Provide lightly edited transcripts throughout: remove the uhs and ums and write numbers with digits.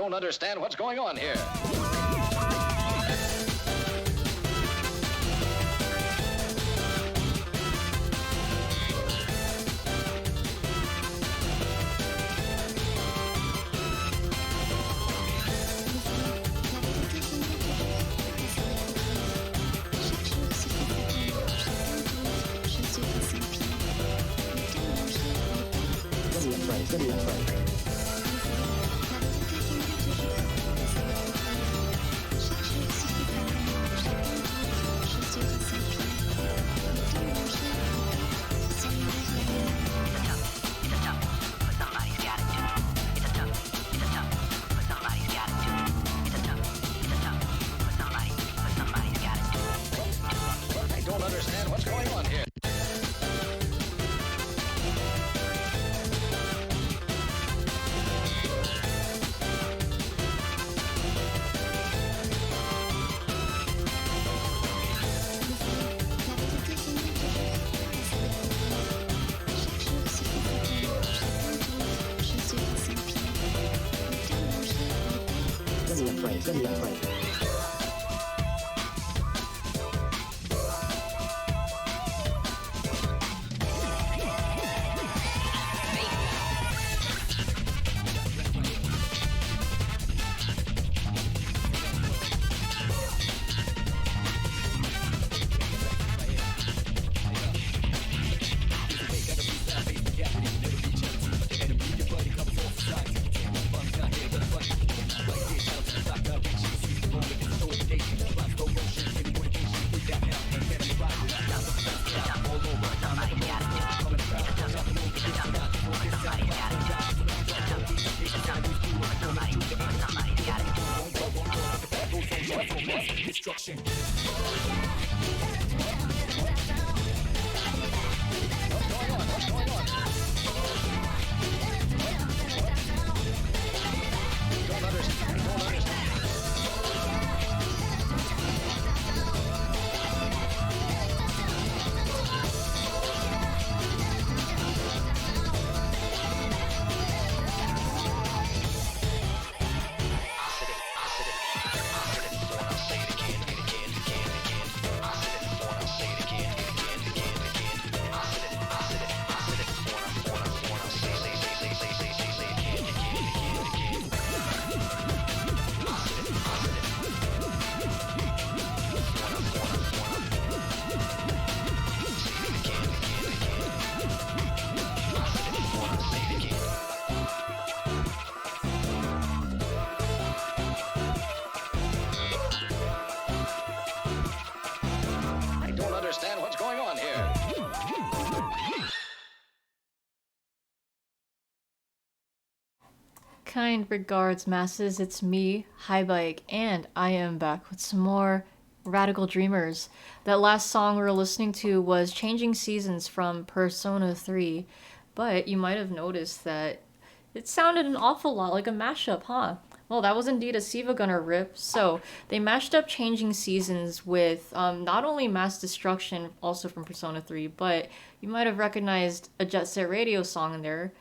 don't understand what's going on here. Understand what's going on here. Kind regards, masses. It's me, High Bike, and I am back with some more Radical Dreamers. That last song we were listening to was Changing Seasons from Persona 3, but you might have noticed that it sounded an awful lot like a mashup, huh? Well, that was indeed a Siva Gunner rip. So they mashed up Changing Seasons with not only Mass Destruction, also from Persona 3, but you might have recognized a Jet Set Radio song in there.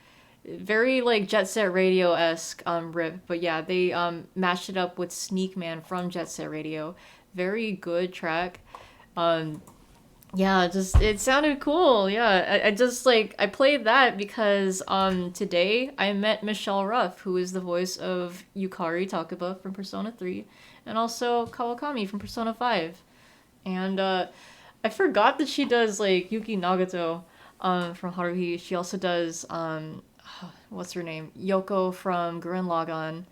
Very like Jet Set Radio-esque rip. But yeah, they mashed it up with Sneak Man from Jet Set Radio. Very good track. Yeah, just it sounded cool. Yeah, I just like I played that because today I met Michelle Ruff, who is the voice of Yukari Takaba from Persona 3, and also Kawakami from Persona 5. And I forgot that she does like Yuki Nagato from Haruhi. She also does what's her name? Yoko from Gurren Lagann,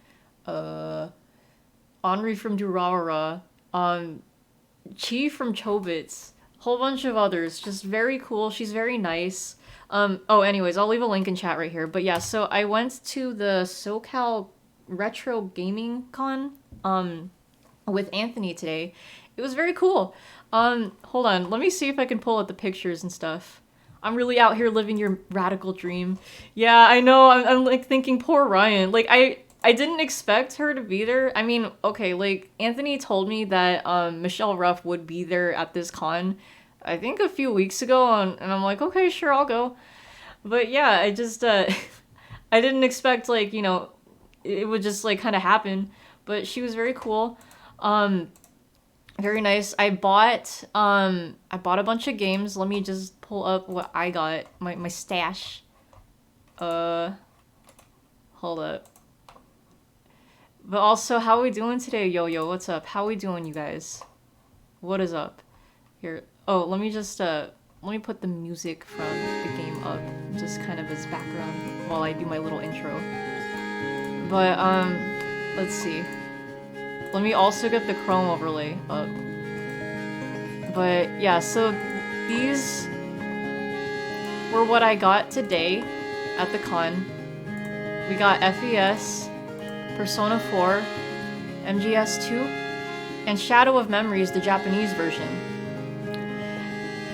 Henri from Durarara, Chi from Chobits. Whole bunch of others, just very cool. She's very nice. Anyways, I'll leave a link in chat right here. But yeah, so I went to the SoCal Retro Gaming Con with Anthony today. It was very cool. Hold on, let me see if I can pull out the pictures and stuff. I'm really out here living your radical dream. Yeah, I know. I'm like thinking, poor Ryan. Like I didn't expect her to be there. I mean, okay, like, Anthony told me that Michelle Ruff would be there at this con, I think a few weeks ago, and I'm like, okay, sure, I'll go. But yeah, I just, I didn't expect, like, you know, it would just like kind of happen. But she was very cool. Very nice. I bought a bunch of games. Let me just pull up what I got. My stash. Hold up. But also, how are we doing today, Yo-Yo? What's up? How are we doing, you guys? What is up? Here. Oh, let me just let me put the music from the game up, just kind of as background while I do my little intro. But let's see. Let me also get the Chrome overlay up. But yeah, so these were what I got today at the con. We got FES, Persona 4, MGS2, and Shadow of Memories, the Japanese version.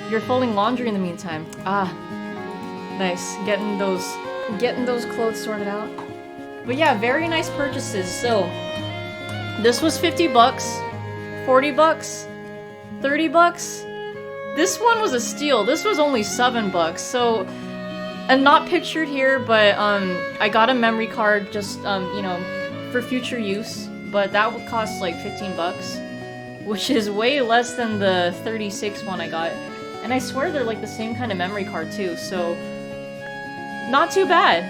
You're folding laundry in the meantime. Ah, nice. Getting those clothes sorted out. But yeah, very nice purchases. So this was 50 bucks, 40 bucks, 30 bucks. This one was a steal. This was only 7 bucks. So, and not pictured here, but I got a memory card just you know, for future use, but that would cost like 15 bucks, which is way less than the 36 one I got. And I swear they're like the same kind of memory card too, so not too bad.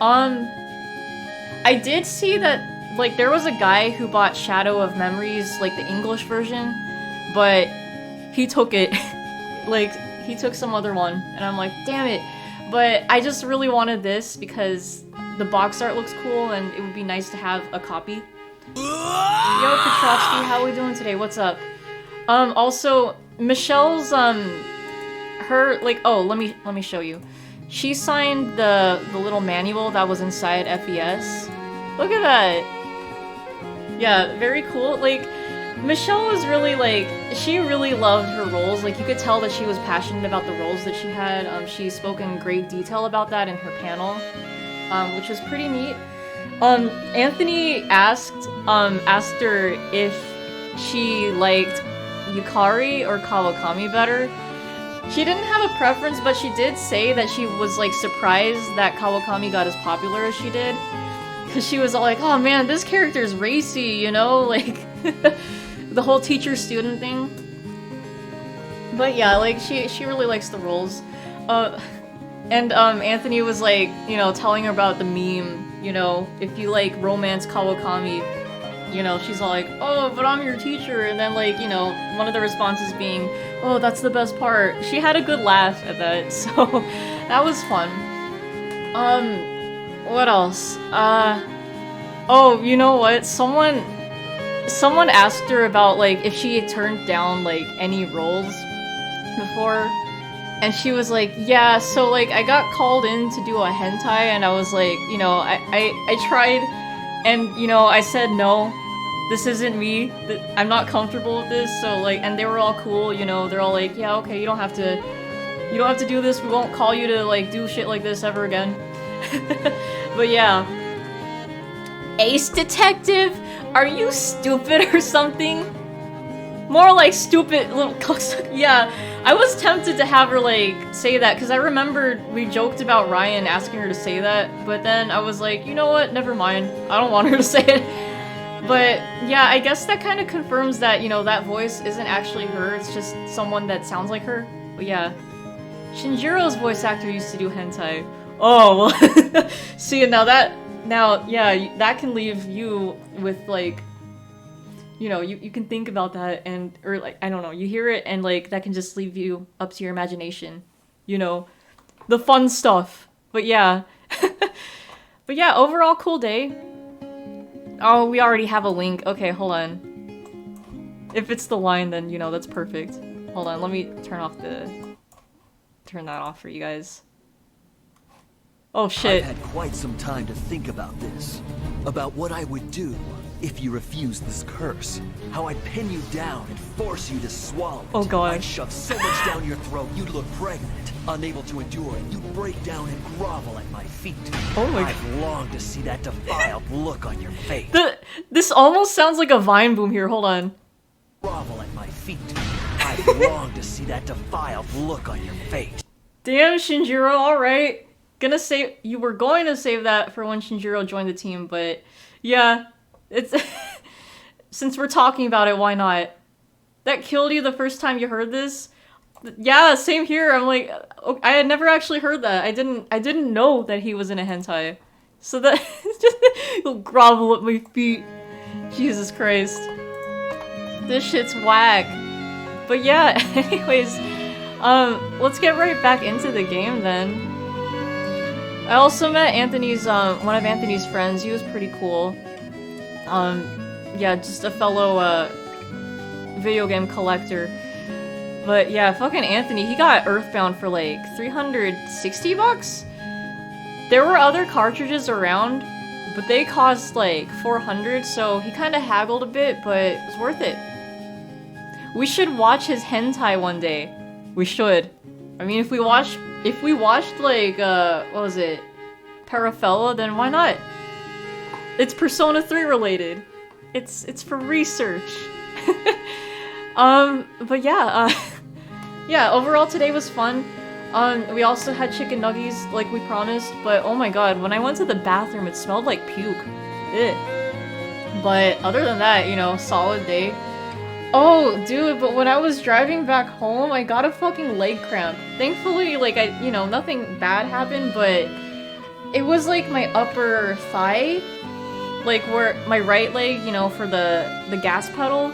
I did see that like there was a guy who bought Shadow of Memories, like the English version, but he took it. Like he took some other one, and I'm like, damn it. But I just really wanted this because the box art looks cool and it would be nice to have a copy. Yo, Petrovsky, how are we doing today? What's up? Also, Michelle's, her, like, oh, let me show you. She signed the little manual that was inside FES. Look at that! Yeah, very cool. Like, Michelle was really, like, she really loved her roles. Like, you could tell that she was passionate about the roles that she had. She spoke in great detail about that in her panel, which was pretty neat. Anthony asked her if she liked Yukari or Kawakami better. She didn't have a preference, but she did say that she was, like, surprised that Kawakami got as popular as she did. Because she was all like, oh man, this character's racy, you know? Like, the whole teacher-student thing. But yeah, like, she really likes the roles. And Anthony was, like, you know, telling her about the meme, you know, if you, like, romance Kawakami, you know, she's all like, oh, but I'm your teacher, and then, like, you know, one of the responses being, oh, that's the best part. She had a good laugh at that, so that was fun. What else? Oh, you know what? Someone asked her about, like, if she had turned down, like, any roles before, and she was like, yeah, so, like, I got called in to do a hentai, and I was like, you know, I tried, and, you know, I said no. This isn't me. I'm not comfortable with this. So like, and they were all cool, you know. They're all like, yeah, okay, you don't have to do this. We won't call you to like do shit like this ever again. But yeah, Ace Detective, are you stupid or something? More like stupid little cocksucker. Yeah, I was tempted to have her like say that because I remembered we joked about Ryan asking her to say that, but then I was like, you know what? Never mind. I don't want her to say it. But yeah, I guess that kind of confirms that, you know, that voice isn't actually her, it's just someone that sounds like her. But yeah. Shinjiro's voice actor used to do hentai. Oh, well. See, yeah, that can leave you with, like, you know, you can think about that and, or like, I don't know, you hear it and, like, that can just leave you up to your imagination. You know, the fun stuff. But yeah. But yeah, overall cool day. Oh, we already have a link. Okay, hold on. If it's the line, then, you know, that's perfect. Hold on, let me turn that off for you guys. Oh, shit. I've had quite some time to think about this. About what I would do if you refused this curse. How I'd pin you down and force you to swallow it. Oh, God. I'd shove so much down your throat you'd look pregnant. Unable to endure it, you'd break down and grovel at my feet. Oh my God. I've longed to see that defiled look on your face. This almost sounds like a Vine boom here. Hold on. Grovel at my feet. I've longed to see that defiled look on your face. Damn, Shinjiro, alright. You were going to save that for when Shinjiro joined the team, but Yeah, it's since we're talking about it, why not? That killed you the first time you heard this? Yeah, same here. I'm like, I had never actually heard that. I didn't know that he was in a hentai. So that just he'll grovel at my feet. Jesus Christ. This shit's whack. But yeah, anyways, let's get right back into the game then. I also met Anthony's one of Anthony's friends. He was pretty cool. Yeah, just a fellow video game collector. But yeah, fucking Anthony, he got Earthbound for like 360 bucks? There were other cartridges around, but they cost like 400, so he kind of haggled a bit, but it was worth it. We should watch his hentai one day. We should. I mean, if we watched like, what was it? Parafella, then why not? It's Persona 3 related. It's for research. But yeah, yeah, overall today was fun. We also had chicken nuggies like we promised, but oh my god, when I went to the bathroom, it smelled like puke. Ew. But other than that, you know, solid day. Oh, dude, but when I was driving back home, I got a fucking leg cramp. Thankfully, like, you know, nothing bad happened, but it was like my upper thigh, like where my right leg, you know, for the gas pedal.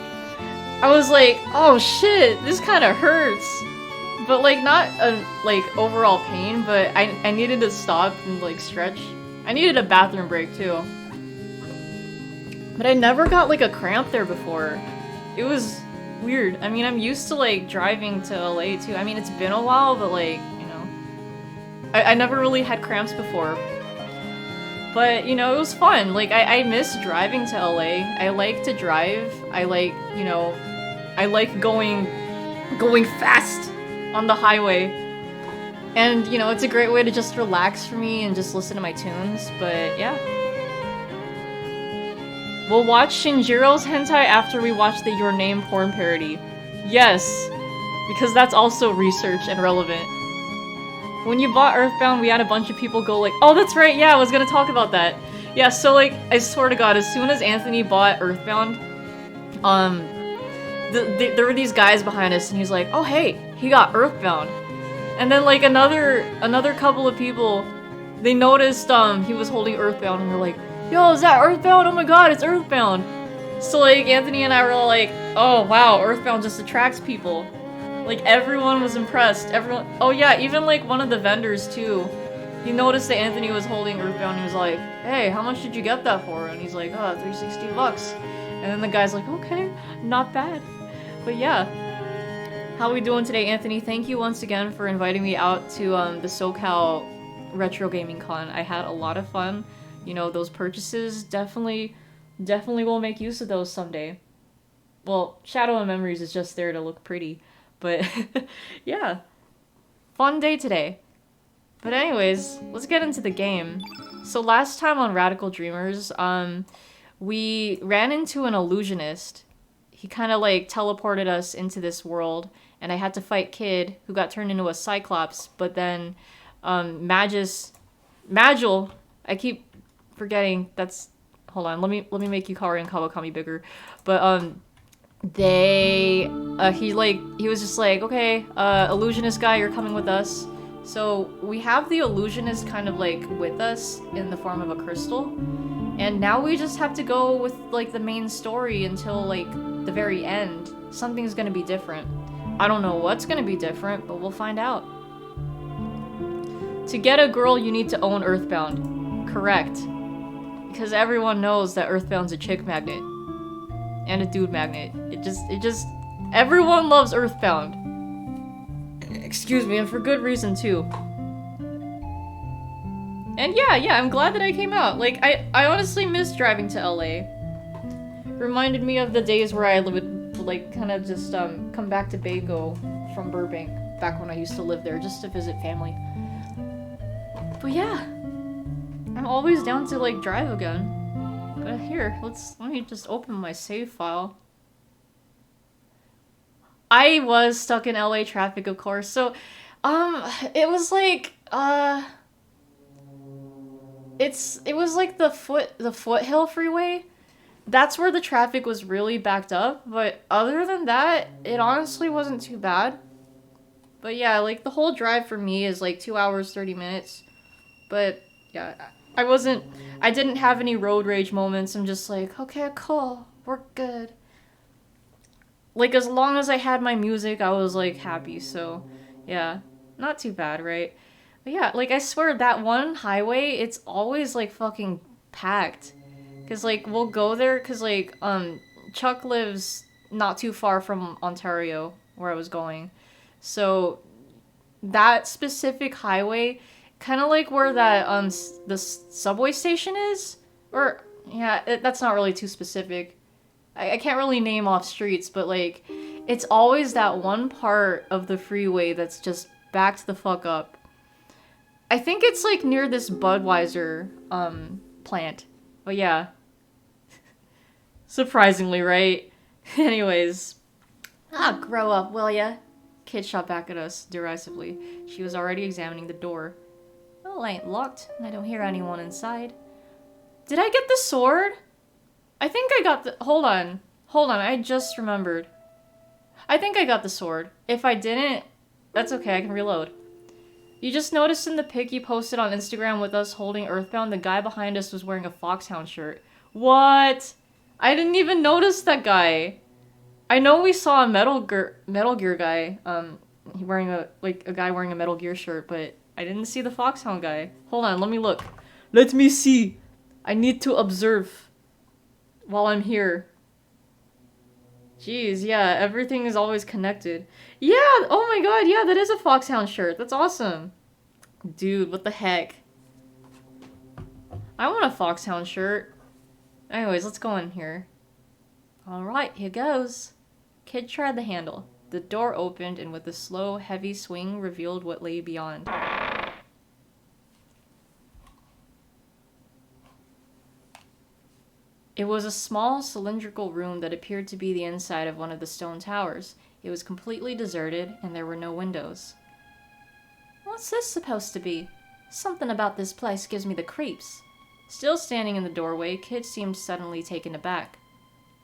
I was like, oh shit, this kind of hurts. But like, not a, like, overall pain, but I needed to stop and like stretch. I needed a bathroom break too. But I never got like a cramp there before. It was weird. I mean, I'm used to like driving to LA too. I mean, it's been a while, but like, you know, I never really had cramps before. But, you know, it was fun. Like, I miss driving to LA. I like to drive. I like, you know, I like going fast on the highway. And, you know, it's a great way to just relax for me and just listen to my tunes. But, yeah. We'll watch Shinjiro's hentai after we watch the Your Name porn parody. Yes, because that's also research and relevant. When you bought Earthbound, we had a bunch of people go like, oh, that's right, yeah, I was gonna talk about that. Yeah, so like, I swear to god, as soon as Anthony bought Earthbound, there were these guys behind us, and he's like, oh hey, he got Earthbound. And then like another couple of people, they noticed he was holding Earthbound, and were like, yo, is that Earthbound? Oh my god, it's Earthbound! So like, Anthony and I were like, oh wow, Earthbound just attracts people. Like, everyone was impressed. Everyone. Oh yeah, even like one of the vendors too. He noticed that Anthony was holding Earthbound. He was like, "Hey, how much did you get that for?" And he's like, "Oh, 360 bucks." And then the guy's like, "Okay, not bad." But yeah, how we doing today, Anthony? Thank you once again for inviting me out to the SoCal Retro Gaming Con. I had a lot of fun. You know, those purchases definitely will make use of those someday. Well, Shadow and Memories is just there to look pretty. But, yeah. Fun day today. But anyways, let's get into the game. So last time on Radical Dreamers, we ran into an illusionist. He kind of like teleported us into this world, and I had to fight Kid, who got turned into a Cyclops, but then, Magil, I keep forgetting, that's, hold on, let me make Yukari and Kawakami bigger. But, he was just like, okay, illusionist guy, you're coming with us. So we have the illusionist kind of like with us in the form of a crystal, and now we just have to go with like the main story until like the very end. Something's gonna be different. I don't know what's gonna be different, but we'll find out. To get a girl, you need to own Earthbound. Correct. Because everyone knows that Earthbound's a chick magnet. And a dude magnet. It just everyone loves Earthbound. Excuse me, and for good reason too. And yeah, I'm glad that I came out. Like, I honestly miss driving to LA. Reminded me of the days where I would like kind of just come back to Bago from Burbank back when I used to live there just to visit family. But yeah, I'm always down to like drive again. But here, let me just open my save file. I was stuck in LA traffic, of course. So, it was like, it was like the foothill freeway. That's where the traffic was really backed up, but other than that, it honestly wasn't too bad. But yeah, like the whole drive for me is like 2 hours 30 minutes. But yeah, I didn't have any road rage moments. I'm just like, okay, cool, we're good. Like as long as I had my music, I was like happy. So yeah, not too bad, right? But yeah, like I swear that one highway, it's always like fucking packed. Cause like we'll go there, cause like Chuck lives not too far from Ontario where I was going, so that specific highway, kind of like where that the subway station is, or yeah, that's not really too specific. I can't really name off streets, but like it's always that one part of the freeway that's just backed the fuck up. I think it's like near this Budweiser plant. But yeah. Surprisingly, right? Anyways. Grow up, will ya? Kid shot back at us derisively. She was already examining the door. Well, I ain't locked, and I don't hear anyone inside. Did I get the sword? I think I got the... Hold on, I just remembered. I think I got the sword. If I didn't, that's okay, I can reload. You just noticed in the pic you posted on Instagram with us holding Earthbound, the guy behind us was wearing a Foxhound shirt. What? I didn't even notice that guy. I know we saw a Metal Gear guy, wearing a guy wearing a Metal Gear shirt, but I didn't see the Foxhound guy. Hold on, let me look. Let me see. I need to observe while I'm here. Jeez, yeah, everything is always connected. Yeah, oh my god, yeah, that is a Foxhound shirt. That's awesome. Dude, what the heck? I want a Foxhound shirt. Anyways, let's go in here. Alright, here goes. Kid tried the handle. The door opened and with a slow, heavy swing revealed what lay beyond. It was a small, cylindrical room that appeared to be the inside of one of the stone towers. It was completely deserted, and there were no windows. What's this supposed to be? Something about this place gives me the creeps. Still standing in the doorway, Kid seemed suddenly taken aback.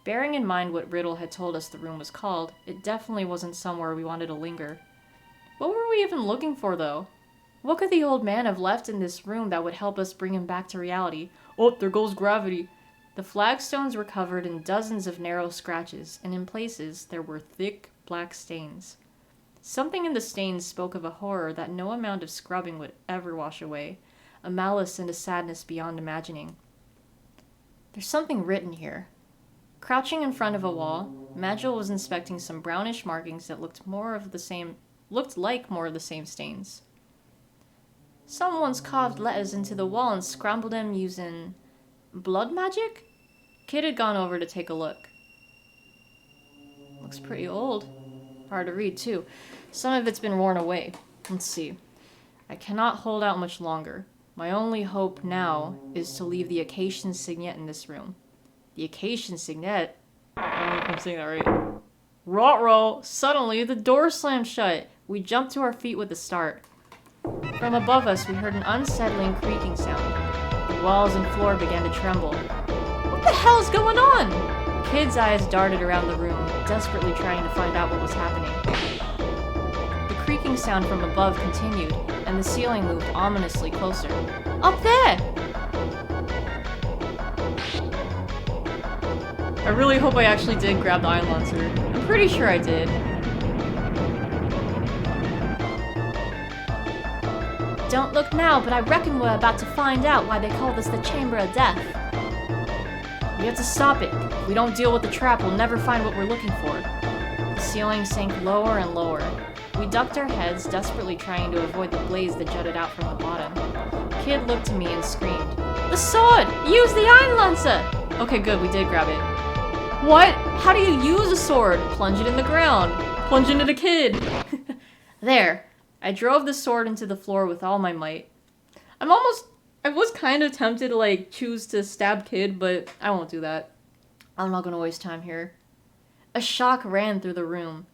Bearing in mind what Riddle had told us the room was called, it definitely wasn't somewhere we wanted to linger. What were we even looking for, though? What could the old man have left in this room that would help us bring him back to reality? Oh, there goes gravity. The flagstones were covered in dozens of narrow scratches, and in places there were thick, black stains. Something in the stains spoke of a horror that no amount of scrubbing would ever wash away, a malice and a sadness beyond imagining. There's something written here. Crouching in front of a wall, Magil was inspecting some brownish markings that looked like more of the same stains. Someone's carved letters into the wall and scrambled them using blood magic? Kid had gone over to take a look. Looks pretty old. Hard to read, too. Some of it's been worn away. Let's see. I cannot hold out much longer. My only hope now is to leave the Acacian signet in this room. The Acacian signet? I don't know if I'm saying that right. Ruh-roh! Suddenly, the door slammed shut. We jumped to our feet with a start. From above us, we heard an unsettling creaking sound. The walls and floor began to tremble. What the hell's going on? Kid's eyes darted around the room, desperately trying to find out what was happening. The creaking sound from above continued, and the ceiling moved ominously closer. Up there! I really hope I actually did grab the iron lancer. I'm pretty sure I did. Don't look now, but I reckon we're about to find out why they call this the Chamber of Death. We have to stop it. If we don't deal with the trap, we'll never find what we're looking for. The ceiling sank lower and lower. We ducked our heads, desperately trying to avoid the blaze that jutted out from the bottom. Kid looked to me and screamed, "The sword! Use the iron lancer!" Okay, good, we did grab it. What? How do you use a sword? Plunge it in the ground. Plunge into the kid. There. I drove the sword into the floor with all my might. I was kind of tempted to, like, choose to stab Kid, but I won't do that. I'm not gonna waste time here. A shock ran through the room.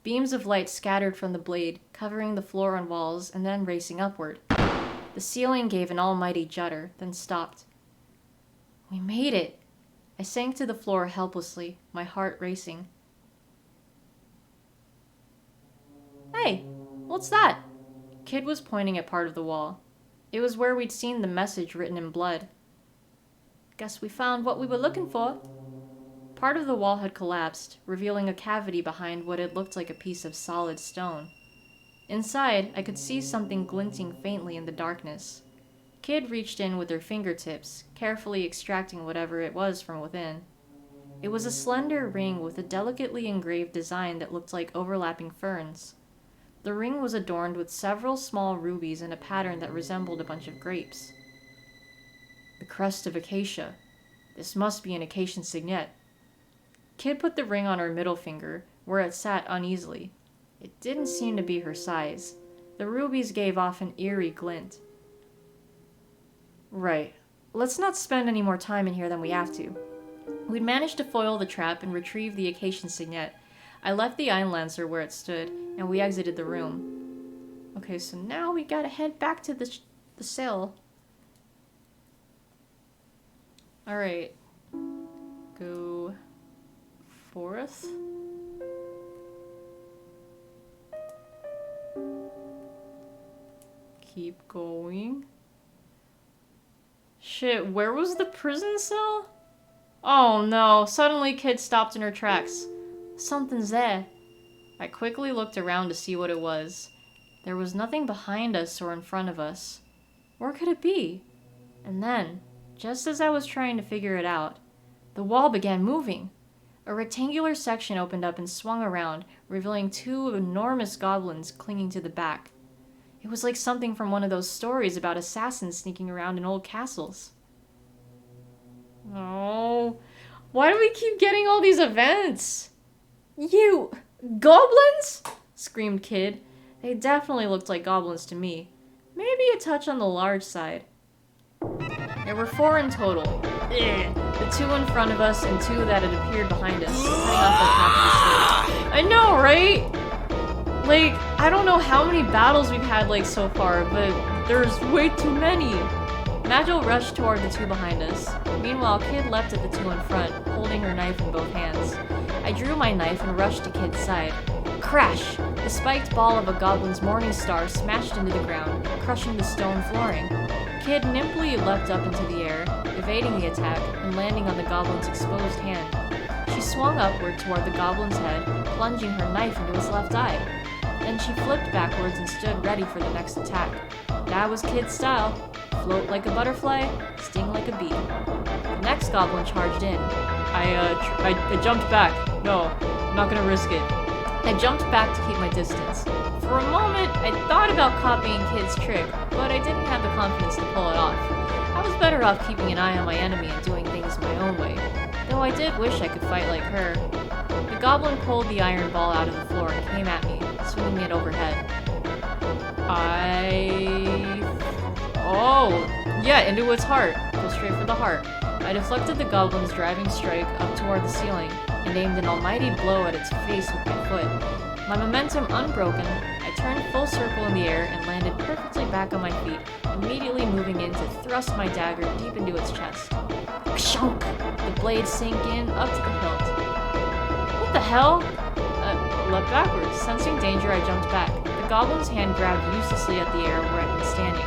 Beams of light scattered from the blade, covering the floor and walls, and then racing upward. The ceiling gave an almighty judder, then stopped. We made it! I sank to the floor helplessly, my heart racing. Hey, what's that? Kid was pointing at part of the wall. It was where we'd seen the message written in blood. Guess we found what we were looking for. Part of the wall had collapsed, revealing a cavity behind what had looked like a piece of solid stone. Inside, I could see something glinting faintly in the darkness. Kid reached in with her fingertips, carefully extracting whatever it was from within. It was a slender ring with a delicately engraved design that looked like overlapping ferns. The ring was adorned with several small rubies in a pattern that resembled a bunch of grapes. The crest of acacia. This must be an acacian signet. Kid put the ring on her middle finger, where it sat uneasily. It didn't seem to be her size. The rubies gave off an eerie glint. Right. Let's not spend any more time in here than we have to. We'd managed to foil the trap and retrieve the acacian signet. I left the iron lancer where it stood, and we exited the room. Okay, so now we gotta head back to the cell. Alright. Go forth. Keep going. Shit, where was the prison cell? Oh no, suddenly Kid stopped in her tracks. Something's there. I quickly looked around to see what it was. There was nothing behind us or in front of us. Where could it be? And then, just as I was trying to figure it out, the wall began moving. A rectangular section opened up and swung around, revealing two enormous goblins clinging to the back. It was like something from one of those stories about assassins sneaking around in old castles. Oh, why do we keep getting all these events? You... goblins? Screamed Kid. They definitely looked like goblins to me. Maybe a touch on the large side. There were 4 in total. The 2 in front of us and 2 that had appeared behind us, cutting off the top of the stage. I know, right? Like, I don't know how many battles we've had, like, so far, but there's way too many. Magil rushed toward the 2 behind us. Meanwhile, Kid leapt at the 2 in front, holding her knife in both hands. I drew my knife and rushed to Kid's side. Crash! The spiked ball of a goblin's morning star smashed into the ground, crushing the stone flooring. Kid nimbly leapt up into the air, evading the attack and landing on the goblin's exposed hand. She swung upward toward the goblin's head, plunging her knife into his left eye. Then she flipped backwards and stood ready for the next attack. That was Kid's style. Float like a butterfly, sting like a bee. The next goblin charged in. I jumped back. No, I'm not gonna risk it. I jumped back to keep my distance. For a moment, I thought about copying Kid's trick, but I didn't have the confidence to pull it off. I was better off keeping an eye on my enemy and doing things my own way, though I did wish I could fight like her. The goblin pulled the iron ball out of the floor and came at me, swinging it overhead. Oh, yeah, into its heart. Go straight for the heart. I deflected the goblin's driving strike up toward the ceiling and aimed an almighty blow at its face with my foot. My momentum unbroken, I turned full circle in the air and landed perfectly back on my feet, immediately moving in to thrust my dagger deep into its chest. Kshunk! The blade sank in up to the hilt. What the hell? Leapt backwards. Sensing danger, I jumped back. The goblin's hand grabbed uselessly at the air where I'd been standing.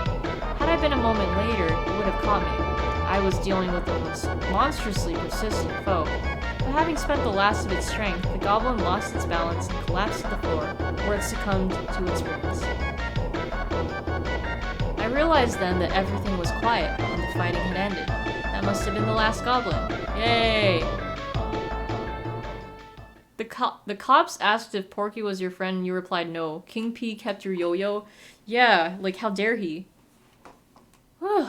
Had I been a moment later, it would have caught me. I was dealing with a monstrously persistent foe. But having spent the last of its strength, the goblin lost its balance and collapsed to the floor, where it succumbed to its wounds. I realized then that everything was quiet, and the fighting had ended. That must have been the last goblin. Yay! The cops asked if Porky was your friend, and you replied no. King P kept your yo-yo? Yeah, like how dare he? Whew.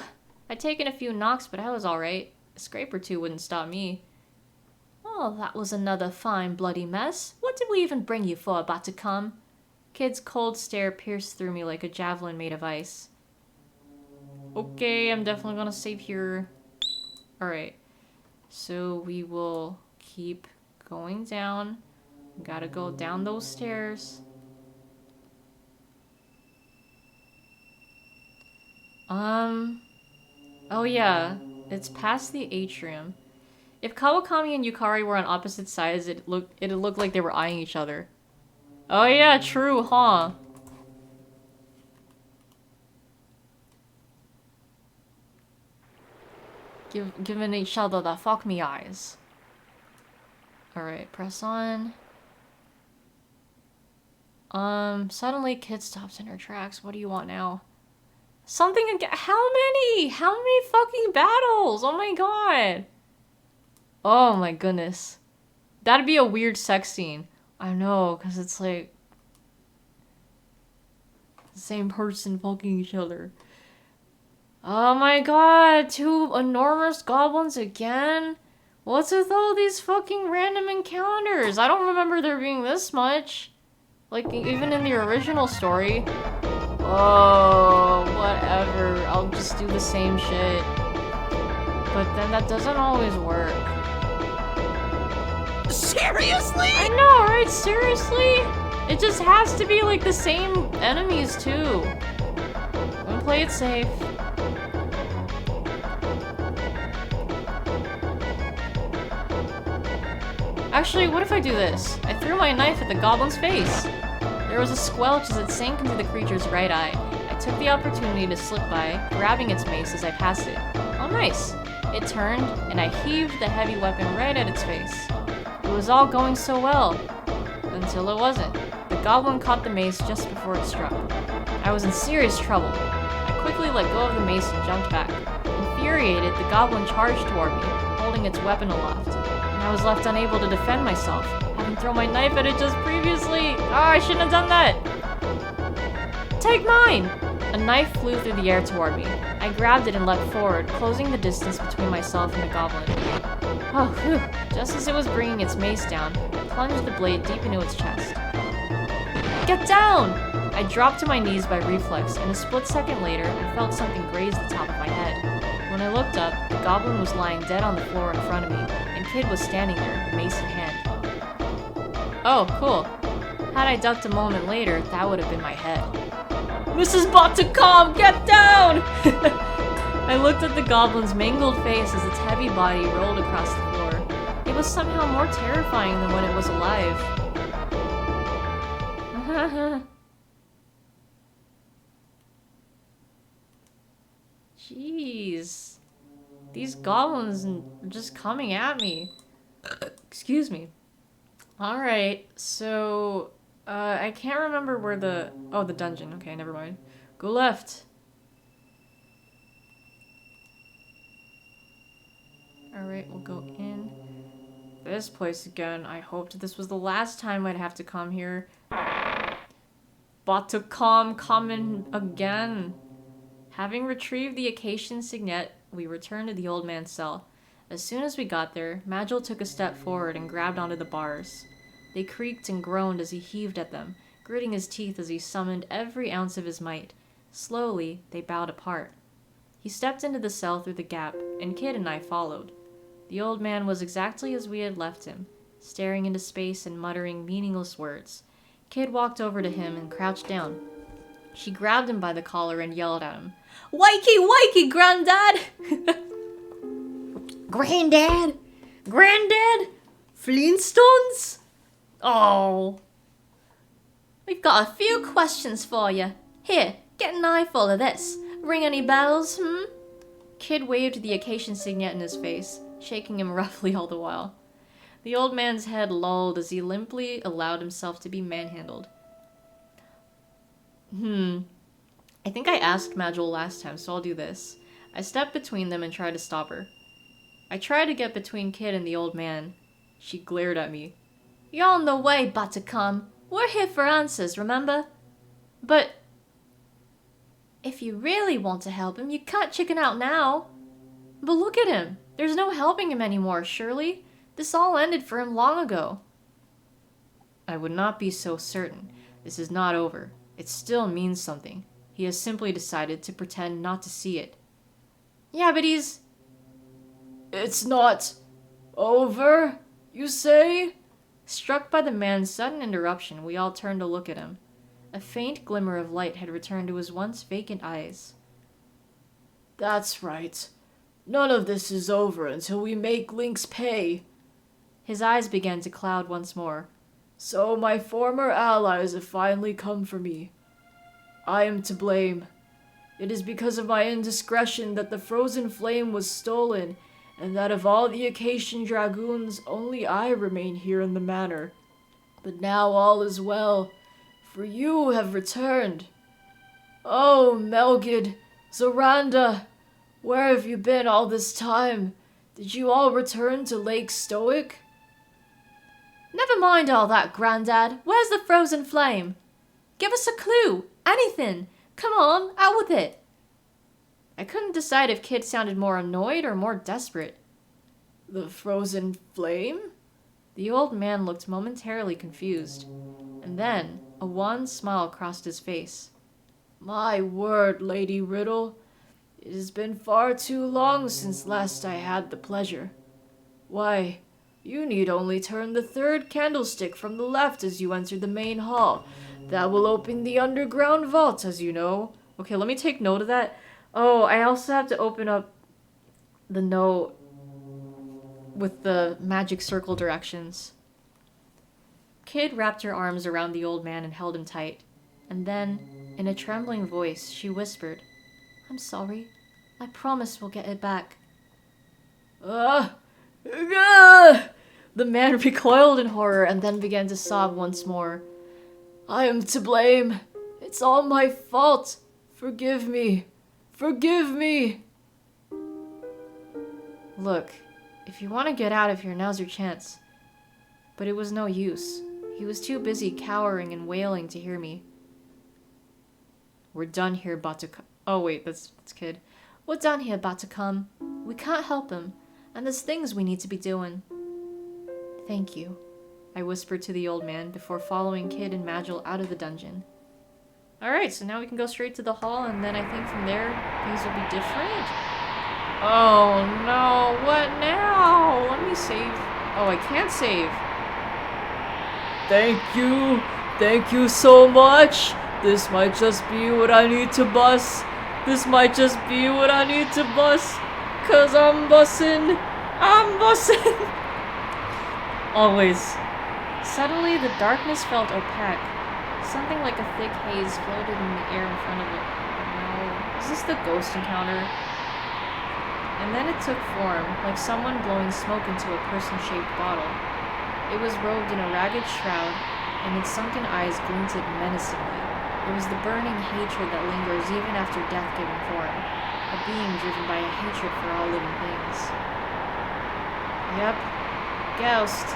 I'd taken a few knocks, but I was alright. A scrape or 2 wouldn't stop me. Oh, that was another fine bloody mess. What did we even bring you for, Batacum? Kid's cold stare pierced through me like a javelin made of ice. Okay, I'm definitely gonna save here. Alright. So we will keep going down. Gotta go down those stairs. Oh yeah, it's past the atrium. If Kawakami and Yukari were on opposite sides, it'd look like they were eyeing each other. Oh yeah, true, huh? Giving each other the fuck me eyes. Alright, press on. Suddenly Kid stops in her tracks. What do you want now? Something again. How many? How many fucking battles? Oh my god. Oh my goodness. That'd be a weird sex scene. I know, because it's like the same person fucking each other. Oh my god, two enormous goblins again? What's with all these fucking random encounters? I don't remember there being this much. Like, even in the original story. Oh, whatever. I'll just do the same shit. But then that doesn't always work. Seriously? I know, right? Seriously? It just has to be like the same enemies too. Don't play it safe. Actually, what if I do this? I threw my knife at the goblin's face. There was a squelch as it sank into the creature's right eye. I took the opportunity to slip by, grabbing its mace as I passed it. Oh nice. It turned, and I heaved the heavy weapon right at its face. It was all going so well. Until it wasn't. The goblin caught the mace just before it struck. I was in serious trouble. I quickly let go of the mace and jumped back. Infuriated, the goblin charged toward me, holding its weapon aloft. And I was left unable to defend myself, having thrown my knife at it just previously. Oh, I shouldn't have done that! Take mine! A knife flew through the air toward me. I grabbed it and leapt forward, closing the distance between myself and the goblin. Oh, phew. Just as it was bringing its mace down, I plunged the blade deep into its chest. Get down! I dropped to my knees by reflex, and a split second later, I felt something graze the top of my head. When I looked up, the goblin was lying dead on the floor in front of me, and Kid was standing there, mace in hand. Oh, cool. Had I ducked a moment later, that would have been my head. Mrs. Botacom, get down! I looked at the goblin's mangled face as its heavy body rolled across the floor. It was somehow more terrifying than when it was alive. Jeez. These goblins are just coming at me. Excuse me. Alright, so... I can't remember where the... Oh, the dungeon. Okay, never mind. Go left. Alright, we'll go in. This place again. I hoped this was the last time I'd have to come here. Botacom coming again. Having retrieved the Acacian signet, we returned to the old man's cell. As soon as we got there, Magil took a step forward and grabbed onto the bars. They creaked and groaned as he heaved at them, gritting his teeth as he summoned every ounce of his might. Slowly, they bowed apart. He stepped into the cell through the gap, and Kid and I followed. The old man was exactly as we had left him, staring into space and muttering meaningless words. Kid walked over to him and crouched down. She grabbed him by the collar and yelled at him, "Wakey, wakey, Granddad!" Granddad? Granddad? Flintstones? Oh. We've got a few questions for you. Here, get an eyeful of this. Ring any bells, Kid waved the Acacian signet in his face, shaking him roughly all the while. The old man's head lolled as he limply allowed himself to be manhandled. I think I asked Magil last time, so I'll do this. I stepped between them and tried to stop her. I tried to get between Kid and the old man. She glared at me. "You're on the way, Botacom. We're here for answers, remember? But if you really want to help him, you can't chicken out now. But look at him. There's no helping him anymore, surely. This all ended for him long ago." I would not be so certain. This is not over. It still means something. He has simply decided to pretend not to see it. Yeah, but he's... It's not over, you say? Struck by the man's sudden interruption, we all turned to look at him. A faint glimmer of light had returned to his once vacant eyes. That's right. None of this is over until we make Lynx pay. His eyes began to cloud once more. So my former allies have finally come for me. I am to blame. It is because of my indiscretion that the frozen flame was stolen, and that of all the Acacian dragoons, only I remain here in the manor. But now all is well, for you have returned. Oh, Melgid, Zoranda, where have you been all this time? Did you all return to Lake Stoic? Never mind all that, Grandad. Where's the frozen flame? Give us a clue. Anything. Come on, out with it. I couldn't decide if Kid sounded more annoyed or more desperate. The frozen flame? The old man looked momentarily confused, and then a wan smile crossed his face. My word, Lady Riddle. It has been far too long since last I had the pleasure. Why, you need only turn the third candlestick from the left as you enter the main hall. That will open the underground vault, as you know. Okay, let me take note of that. Oh, I also have to open up the note with the magic circle directions. Kid wrapped her arms around the old man and held him tight. And then, in a trembling voice, she whispered, I'm sorry. I promise we'll get it back. The man recoiled in horror and then began to sob once more. I am to blame. It's all my fault. Forgive me. Forgive me. Look, if you want to get out of here, now's your chance. But it was no use. He was too busy cowering and wailing to hear me. We're done here, Buttercup. Oh wait, that's Kid. We're done here, Buttercup. We can't help him, and there's things we need to be doing. Thank you, I whispered to the old man before following Kid and Magil out of the dungeon. Alright, so now we can go straight to the hall, and then I think from there, things will be different. Oh no, what now? Let me save. Oh, I can't save. Thank you so much. This might just be what I need to bust. This might just be what I need to bust. 'Cause I'm bussin'. Always. Suddenly, the darkness felt opaque. Something like a thick haze floated in the air in front of it. No. Is this the ghost encounter? And then it took form, like someone blowing smoke into a person-shaped bottle. It was robed in a ragged shroud, and its sunken eyes glinted menacingly. It was the burning hatred that lingers even after death giving form, a being driven by a hatred for all living things. Yep. Ghost.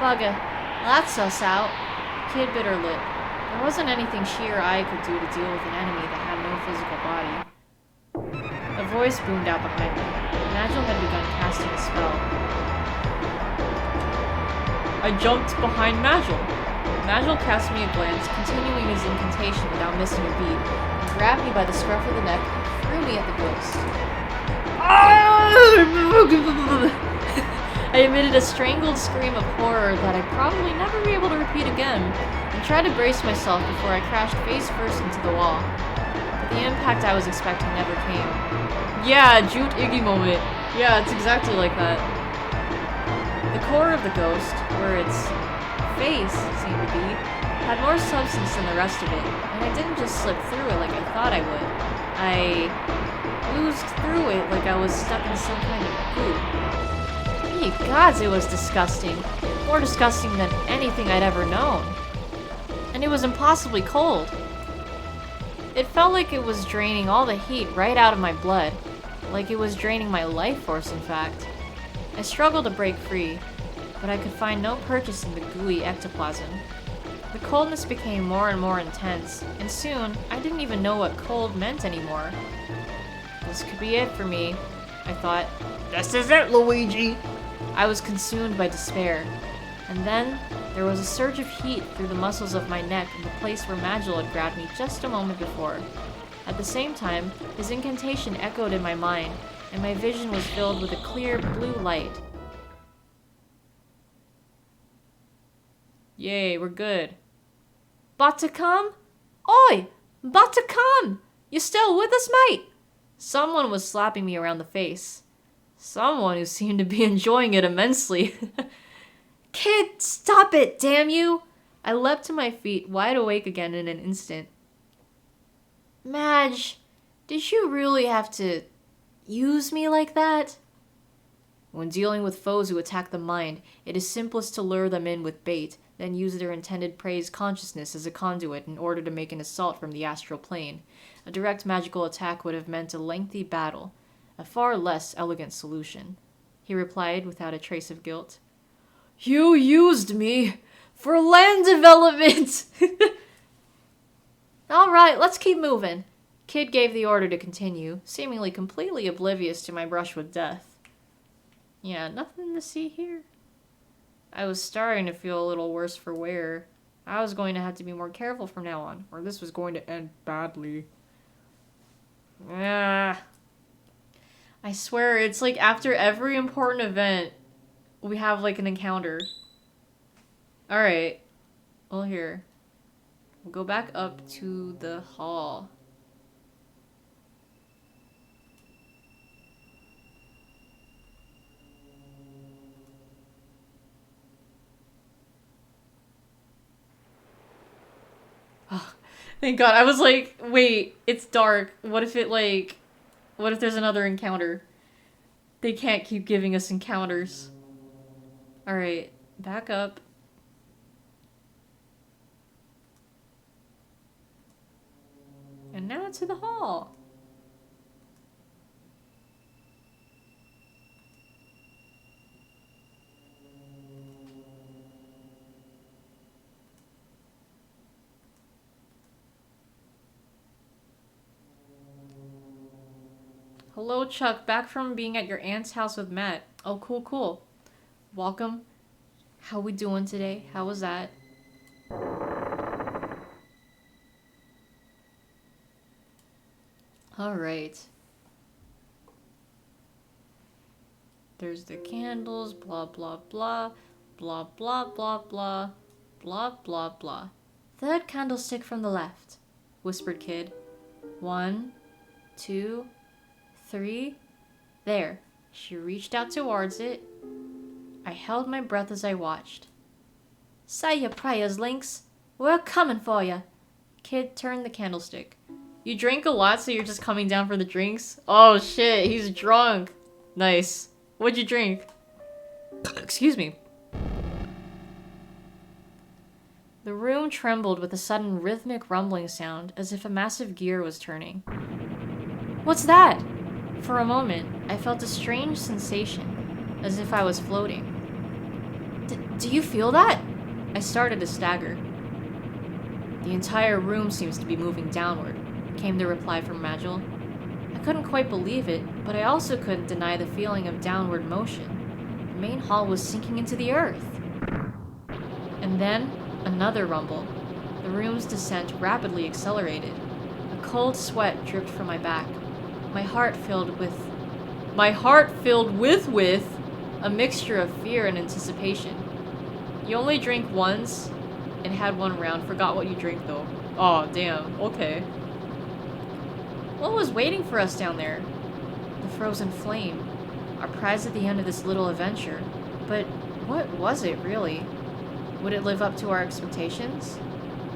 Bugger. That's us out. Kid bit her lip. There wasn't anything she or I could do to deal with an enemy that had no physical body. A voice boomed out behind me. Magil had begun casting a spell. I jumped behind Magil. Magil cast me a glance, continuing his incantation without missing a beat, and grabbed me by the scruff of the neck and threw me at the ghost. I emitted a strangled scream of horror that I'd probably never be able to repeat again, and tried to brace myself before I crashed face first into the wall. But the impact I was expecting never came. Yeah, Jute Iggy moment. Yeah, it's exactly like that. The core of the ghost, where its face seemed to be, had more substance than the rest of it, and I didn't just slip through it like I thought I would. I oozed through it like I was stuck in some kind of goo. Ye gods, it was disgusting. More disgusting than anything I'd ever known. And it was impossibly cold. It felt like it was draining all the heat right out of my blood. Like it was draining my life force, in fact. I struggled to break free, but I could find no purchase in the gooey ectoplasm. The coldness became more and more intense, and soon I didn't even know what cold meant anymore. This could be it for me, I thought. This is it, Luigi! I was consumed by despair. And then, there was a surge of heat through the muscles of my neck in the place where Magil had grabbed me just a moment before. At the same time, his incantation echoed in my mind, and my vision was filled with a clear blue light. Yay, we're good. Buttercup? Oi! Buttercup! You still with us, mate? Someone was slapping me around the face. Someone who seemed to be enjoying it immensely. Kid, stop it, damn you! I leapt to my feet, wide awake again in an instant. Madge, did you really have to use me like that? When dealing with foes who attack the mind, it is simplest to lure them in with bait, then use their intended prey's consciousness as a conduit in order to make an assault from the astral plane. A direct magical attack would have meant a lengthy battle, a far less elegant solution. He replied without a trace of guilt. You used me for land development! Alright, let's keep moving. Kid gave the order to continue, seemingly completely oblivious to my brush with death. Yeah, nothing to see here. I was starting to feel a little worse for wear. I was going to have to be more careful from now on, or this was going to end badly. Ah. I swear, it's like after every important event, we have like an encounter. Alright. Well, here. We'll go back up to the hall. Oh, thank God. I was like, wait, it's dark. What if there's another encounter? They can't keep giving us encounters. Alright, back up. And now to the hall. Hello, Chuck. Back from being at your aunt's house with Matt. Oh, cool, cool. Welcome. How we doing today? How was that? Alright. There's the candles, blah, blah, blah, blah, blah, blah, blah, blah, blah, blah. Third candlestick from the left, whispered Kid. 1, 2, 3. There. She reached out towards it. I held my breath as I watched. Say your prayers, Lynx. We're coming for you. Kid turned the candlestick. You drink a lot, so you're just coming down for the drinks? Oh shit, he's drunk. Nice. What'd you drink? Excuse me. The room trembled with a sudden rhythmic rumbling sound, as if a massive gear was turning. What's that? For a moment, I felt a strange sensation, as if I was floating. Do you feel that? I started to stagger. The entire room seems to be moving downward, came the reply from Magil. I couldn't quite believe it, but I also couldn't deny the feeling of downward motion. The main hall was sinking into the earth. And then, another rumble. The room's descent rapidly accelerated. A cold sweat dripped from my back. My heart filled with a mixture of fear and anticipation. You only drink once and had one round. Forgot what you drink though. Oh, damn. Okay. What was waiting for us down there? The frozen flame. Our prize at the end of this little adventure. But what was it, really? Would it live up to our expectations?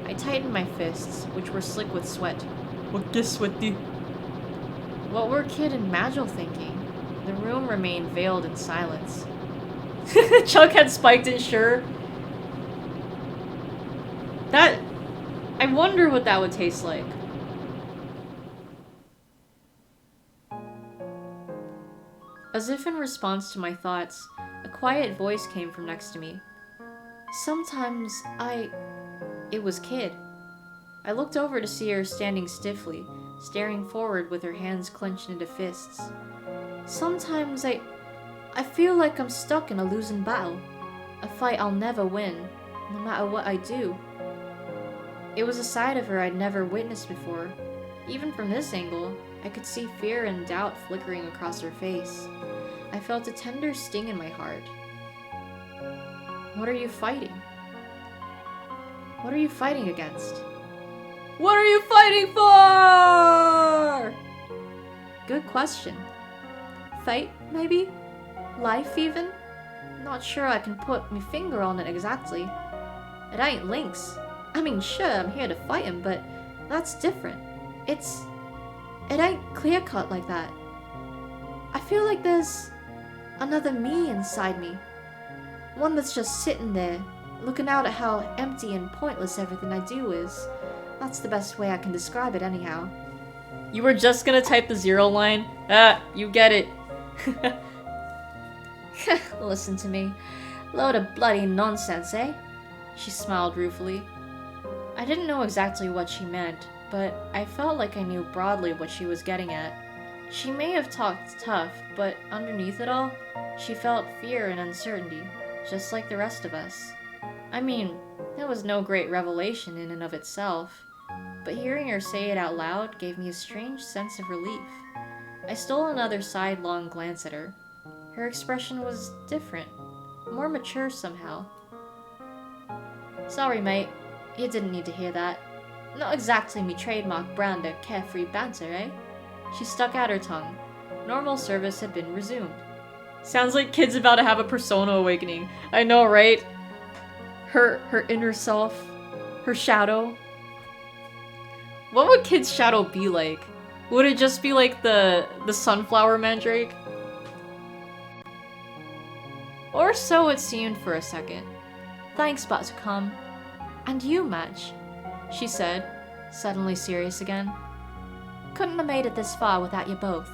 I tightened my fists, which were slick with sweat. What were Kid and Magil thinking? The room remained veiled in silence. Chuck had spiked it, sure. I wonder what that would taste like. As if in response to my thoughts, a quiet voice came from next to me. Sometimes It was Kid. I looked over to see her standing stiffly, staring forward with her hands clenched into fists. Sometimes I feel like I'm stuck in a losing battle. A fight I'll never win, no matter what I do. It was a side of her I'd never witnessed before. Even from this angle, I could see fear and doubt flickering across her face. I felt a tender sting in my heart. What are you fighting? What are you fighting against? What are you fighting for? good question. Fate, maybe? Life, even? Not sure I can put my finger on it exactly. It ain't Lynx. I mean, sure, I'm here to fight him, but that's different. It ain't clear-cut like that. I feel like there's another me inside me. One that's just sitting there, looking out at how empty and pointless everything I do is. That's the best way I can describe it anyhow. You were just gonna type the 0 line? Ah, you get it. Listen to me. Load of bloody nonsense, eh? She smiled ruefully. I didn't know exactly what she meant, but I felt like I knew broadly what she was getting at. She may have talked tough, but underneath it all, she felt fear and uncertainty, just like the rest of us. I mean, it was no great revelation in and of itself, but hearing her say it out loud gave me a strange sense of relief. I stole another sidelong glance at her. Her expression was different, more mature somehow. Sorry, mate. You didn't need to hear that. Not exactly me trademark brand of carefree banter, eh? She stuck out her tongue. Normal service had been resumed. Sounds like kid's about to have a persona awakening. I know, right? Her inner self. Her shadow. What would kid's shadow be like? Would it just be like the sunflower mandrake? Or so it seemed for a second. Thanks, Buttercom. And you, Madge, she said, suddenly serious again. Couldn't have made it this far without you both.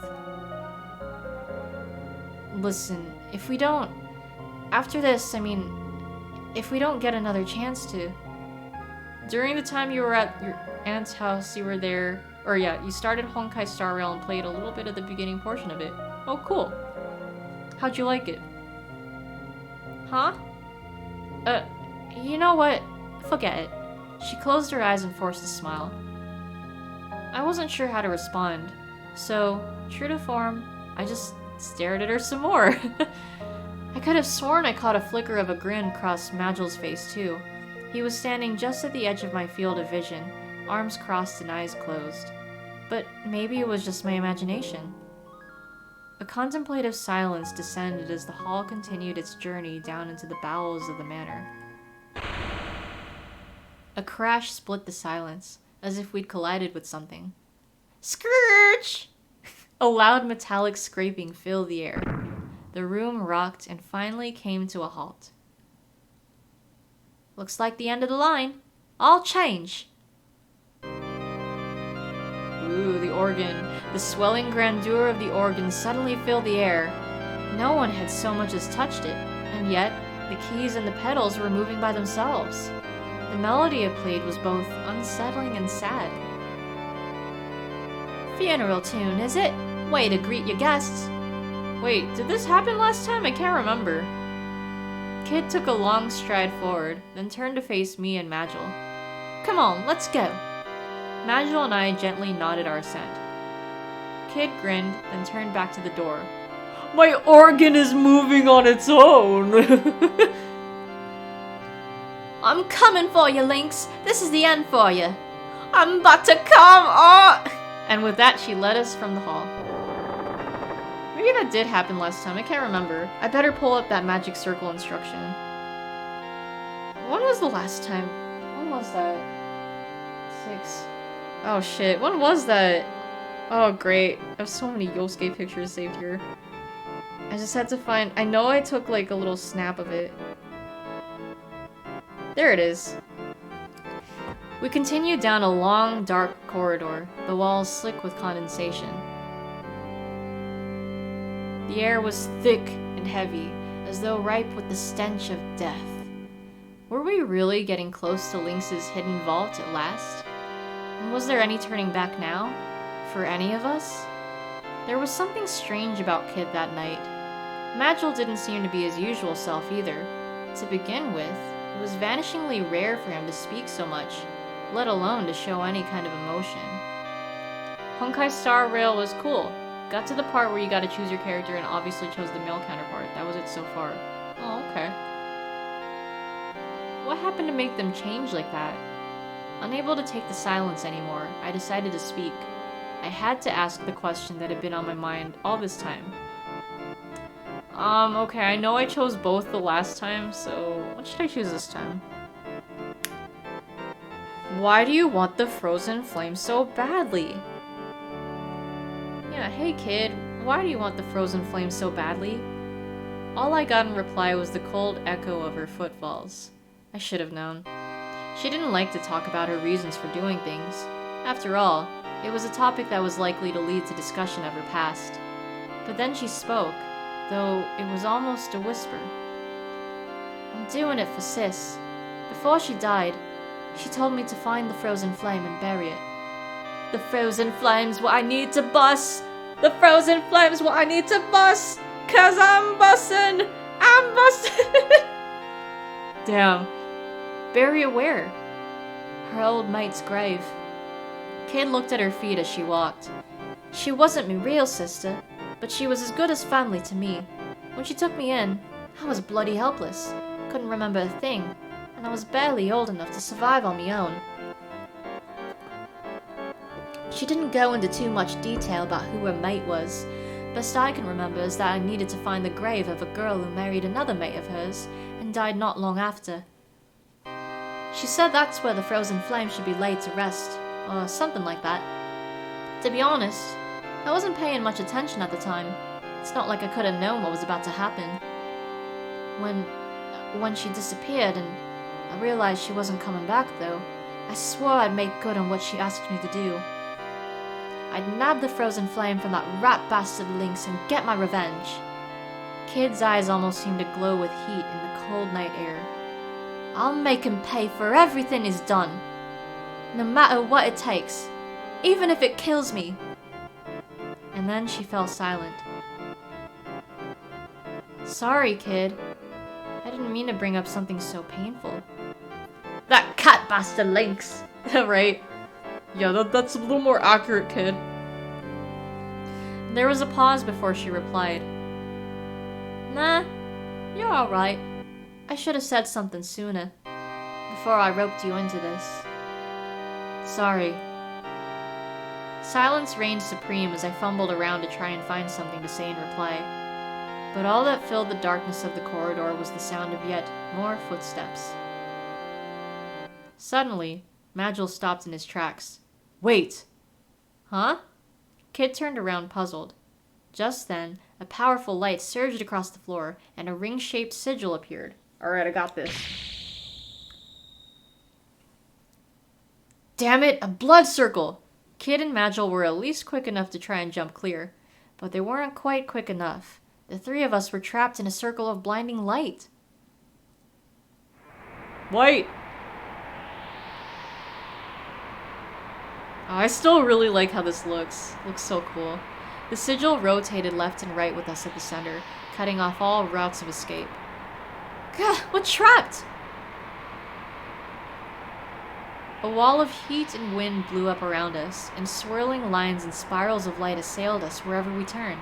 Listen, if we don't... After this, I mean, if we don't get another chance to... During the time you were at your aunt's house, you were there... Or yeah, you started Honkai Star Rail and played a little bit of the beginning portion of it. Oh, cool. How'd you like it? Huh? You know what? Forget it. She closed her eyes and forced a smile. I wasn't sure how to respond, so, true to form, I just stared at her some more. I could have sworn I caught a flicker of a grin cross Magel's face, too. He was standing just at the edge of my field of vision, arms crossed and eyes closed. But maybe it was just my imagination. A contemplative silence descended as the hall continued its journey down into the bowels of the manor. A crash split the silence, as if we'd collided with something. Screech! A loud metallic scraping filled the air. The room rocked and finally came to a halt. Looks like the end of the line. I'll change. Ooh, the organ. The swelling grandeur of the organ suddenly filled the air. No one had so much as touched it, and yet the keys and the pedals were moving by themselves. The melody it played was both unsettling and sad. Funeral tune, is it? Way to greet your guests. Wait, did this happen last time? I can't remember. Kid took a long stride forward, then turned to face me and Magil. Come on, let's go. Magil and I gently nodded our assent. Kid grinned, then turned back to the door. My organ is moving on its own! I'm coming for you, Lynx. This is the end for you. I'm about to come on! And with that, she led us from the hall. Maybe that did happen last time, I can't remember. I better pull up that magic circle instruction. When was the last time? When was that? 6. Oh shit, when was that? Oh great, I have so many Yosuke pictures saved here. I just had to find... I know I took like a little snap of it. There it is. We continued down a long, dark corridor, the walls slick with condensation. The air was thick and heavy, as though ripe with the stench of death. Were we really getting close to Lynx's hidden vault at last? And was there any turning back now? For any of us? There was something strange about Kid that night. Magil didn't seem to be his usual self either. To begin with, it was vanishingly rare for him to speak so much, let alone to show any kind of emotion. Honkai Star Rail was cool. Got to the part where you gotta choose your character and obviously chose the male counterpart. That was it so far. Oh, okay. What happened to make them change like that? Unable to take the silence anymore, I decided to speak. I had to ask the question that had been on my mind all this time. Okay, I know I chose both the last time, so what should I choose this time? Why do you want the frozen flame so badly? Yeah, hey kid, why do you want the frozen flame so badly? All I got in reply was the cold echo of her footfalls. I should have known. She didn't like to talk about her reasons for doing things. After all, it was a topic that was likely to lead to discussion of her past. But then she spoke, though it was almost a whisper. I'm doing it for Sis. Before she died, she told me to find the frozen flame and bury it. The frozen flame's what I need to bust! The frozen flame's what I need to bust! 'Cause I'm bustin'! I'm bustin'! Damn. Bury it where? Her old mate's grave. Kid looked at her feet as she walked. She wasn't me real sister, but she was as good as family to me. When she took me in, I was bloody helpless. Couldn't remember a thing, and I was barely old enough to survive on my own. She didn't go into too much detail about who her mate was. Best I can remember is that I needed to find the grave of a girl who married another mate of hers and died not long after. She said that's where the frozen flame should be laid to rest, or something like that. To be honest, I wasn't paying much attention at the time. It's not like I could have known what was about to happen. When she disappeared and I realized she wasn't coming back though, I swore I'd make good on what she asked me to do. I'd nab the frozen flame from that rat bastard Lynx and get my revenge. Kid's eyes almost seemed to glow with heat in the cold night air. I'll make him pay for everything he's done. No matter what it takes. Even if it kills me. And then she fell silent. Sorry, kid. I didn't mean to bring up something so painful. That cat bastard Lynx! Right? Yeah, that's a little more accurate, kid. There was a pause before she replied. Nah, you're alright. I should have said something sooner. Before I roped you into this. Sorry. Silence reigned supreme as I fumbled around to try and find something to say in reply. But all that filled the darkness of the corridor was the sound of yet more footsteps. Suddenly, Magil stopped in his tracks. Wait! Huh? Kid turned around puzzled. Just then, a powerful light surged across the floor, and a ring-shaped sigil appeared. Alright, I got this. Damn it, a blood circle! Kid and Magil were at least quick enough to try and jump clear, but they weren't quite quick enough. The three of us were trapped in a circle of blinding light. Wait! I still really like how this looks. Looks so cool. The sigil rotated left and right with us at the center, cutting off all routes of escape. Gah, we're trapped! A wall of heat and wind blew up around us, and swirling lines and spirals of light assailed us wherever we turned.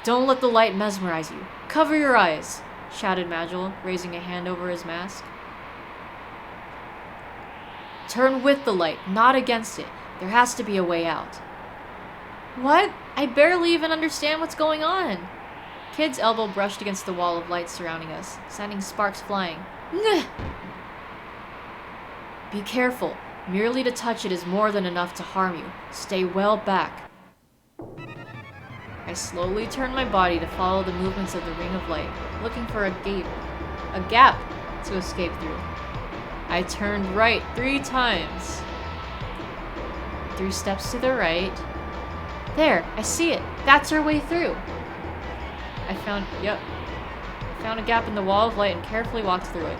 Don't let the light mesmerize you. Cover your eyes, shouted Magil, raising a hand over his mask. Turn with the light, not against it. There has to be a way out. What? I barely even understand what's going on. Kid's elbow brushed against the wall of light surrounding us, sending sparks flying. Ngh! Be careful. Merely to touch it is more than enough to harm you. Stay well back. I slowly turned my body to follow the movements of the ring of light, looking for a gap to escape through. I turned right 3 times. 3 steps to the right. There, I see it. That's our way through. I found a gap in the wall of light and carefully walked through it.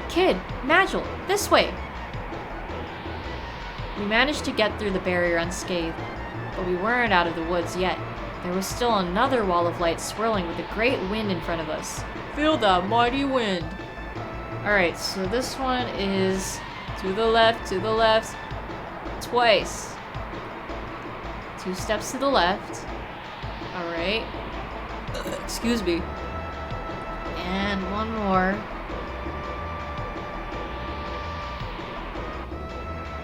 Kid, Magil, this way. We managed to get through the barrier unscathed, but we weren't out of the woods yet. There was still another wall of light swirling with a great wind in front of us. Feel that mighty wind. Alright, so this one is to the left, twice. 2 steps to the left. Alright. Excuse me. And one more.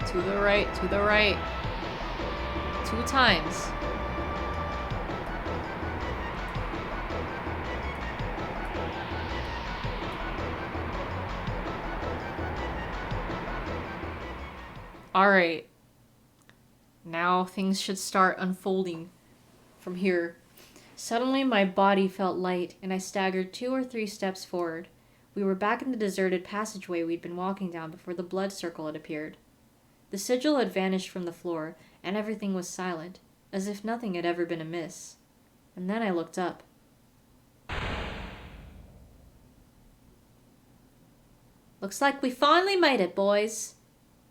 To the right. 2 times. Alright. Now things should start unfolding from here. Suddenly my body felt light, and I staggered 2 or 3 steps forward. We were back in the deserted passageway we'd been walking down before the blood circle had appeared. The sigil had vanished from the floor, and everything was silent, as if nothing had ever been amiss. And then I looked up. Looks like we finally made it, boys.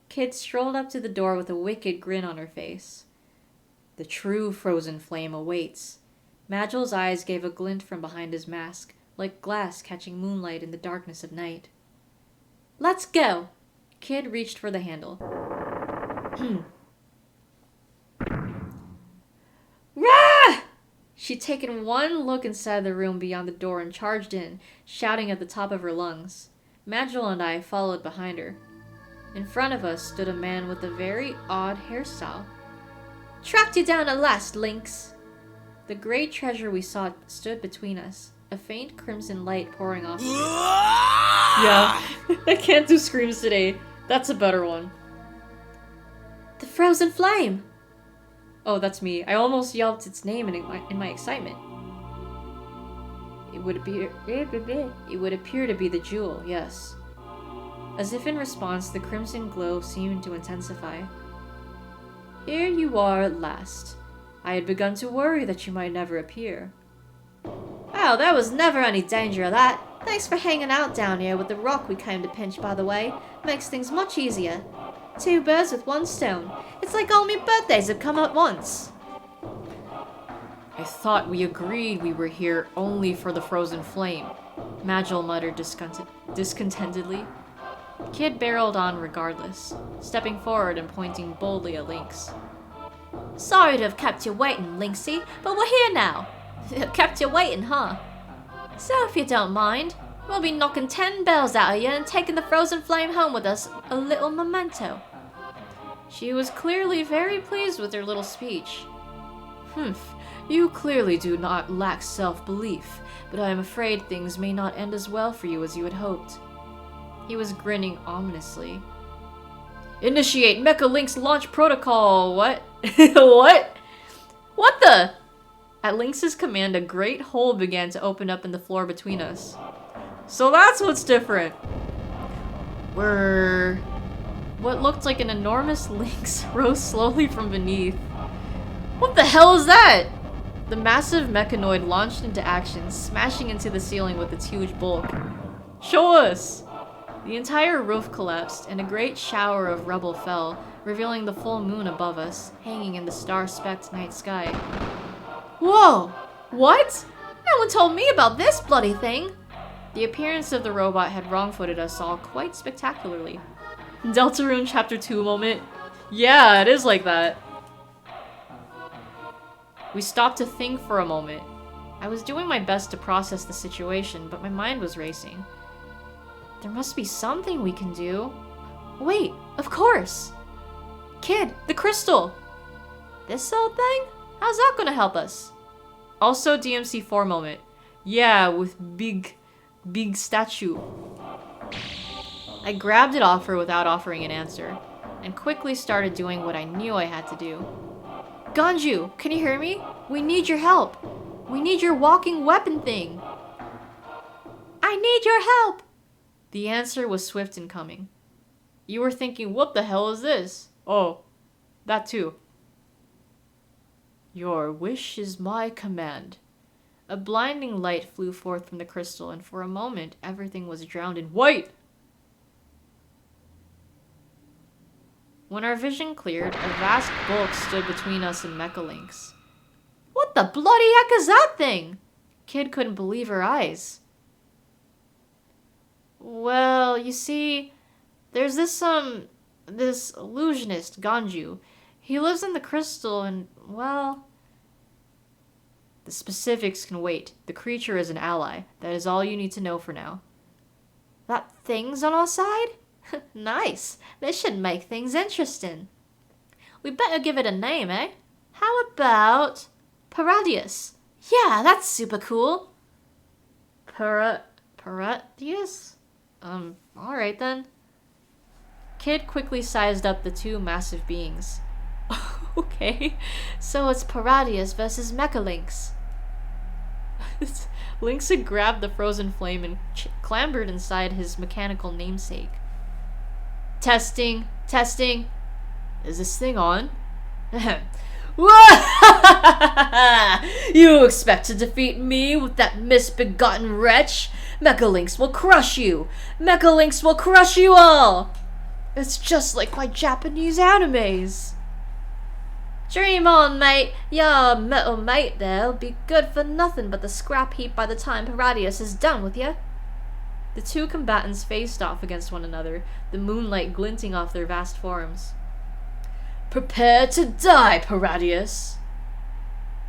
Kid strolled up to the door with a wicked grin on her face. The true frozen flame awaits. Magel's eyes gave a glint from behind his mask, like glass catching moonlight in the darkness of night. Let's go! Kid reached for the handle. Rah! She'd taken one look inside the room beyond the door and charged in, shouting at the top of her lungs. Magel and I followed behind her. In front of us stood a man with a very odd hairstyle. Tracked you down at last, Lynx! The great treasure we sought stood between us, a faint crimson light pouring off of it. Yeah, I can't do screams today. That's a better one. The frozen flame! Oh, that's me. I almost yelped its name in my excitement. It would appear to be the jewel, yes. As if in response, the crimson glow seemed to intensify. Here you are at last. I had begun to worry that you might never appear. Oh, there was never any danger of that. Thanks for hanging out down here with the rock we came to pinch, by the way. Makes things much easier. 2 birds with 1 stone. It's like all my birthdays have come at once. I thought we agreed we were here only for the frozen flame, Magel muttered discontentedly. Kid barreled on regardless, stepping forward and pointing boldly at Lynx. Sorry to have kept you waiting, Lynxie, but we're here now. Kept you waiting, huh? So if you don't mind, we'll be knocking 10 bells out of you and taking the frozen flame home with us, a little memento. She was clearly very pleased with her little speech. You clearly do not lack self-belief, but I am afraid things may not end as well for you as you had hoped. He was grinning ominously. Initiate Mecha Lynx launch protocol! What? What? What the? At Lynx's command, a great hole began to open up in the floor between us. So that's what's different. What looked like an enormous lynx rose slowly from beneath. What the hell is that? The massive mechanoid launched into action, smashing into the ceiling with its huge bulk. Show us! The entire roof collapsed, and a great shower of rubble fell, revealing the full moon above us, hanging in the star-specked night sky. Whoa! What? No one told me about this bloody thing! The appearance of the robot had wrong-footed us all quite spectacularly. Deltarune Chapter 2 moment. Yeah, it is like that. We stopped to think for a moment. I was doing my best to process the situation, but my mind was racing. There must be something we can do. Wait, of course! Kid, the crystal! This old thing? How's that gonna help us? Also DMC4 moment. Yeah, with big statue. I grabbed it off her without offering an answer, and quickly started doing what I knew I had to do. Ganju, can you hear me? We need your help. We need your walking weapon thing. I need your help! The answer was swift in coming. You were thinking, what the hell is this? Oh, that too. Your wish is my command. A blinding light flew forth from the crystal, and for a moment, everything was drowned in white. When our vision cleared, a vast bulk stood between us and Mecha Lynx. What the bloody heck is that thing? Kid couldn't believe her eyes. Well, you see, there's this illusionist, Ganju. He lives in the crystal and, well... The specifics can wait. The creature is an ally. That is all you need to know for now. That thing's on our side? Nice. This should make things interesting. We better give it a name, eh? How about Paradius? Yeah, that's super cool. Paradius? Alright then. Kid quickly sized up the two massive beings. Okay, so it's Paradius versus Mechalinx. Lynx had grabbed the frozen flame and clambered inside his mechanical namesake. Testing. Is this thing on? You expect to defeat me with that misbegotten wretch? Mechalinx will crush you! Mechalinx will crush you all! It's just like my Japanese animes. Dream on, mate. Your metal mate there'll be good for nothing but the scrap heap by the time Paradius is done with you. The two combatants faced off against one another, the moonlight glinting off their vast forms. Prepare to die, Paradius.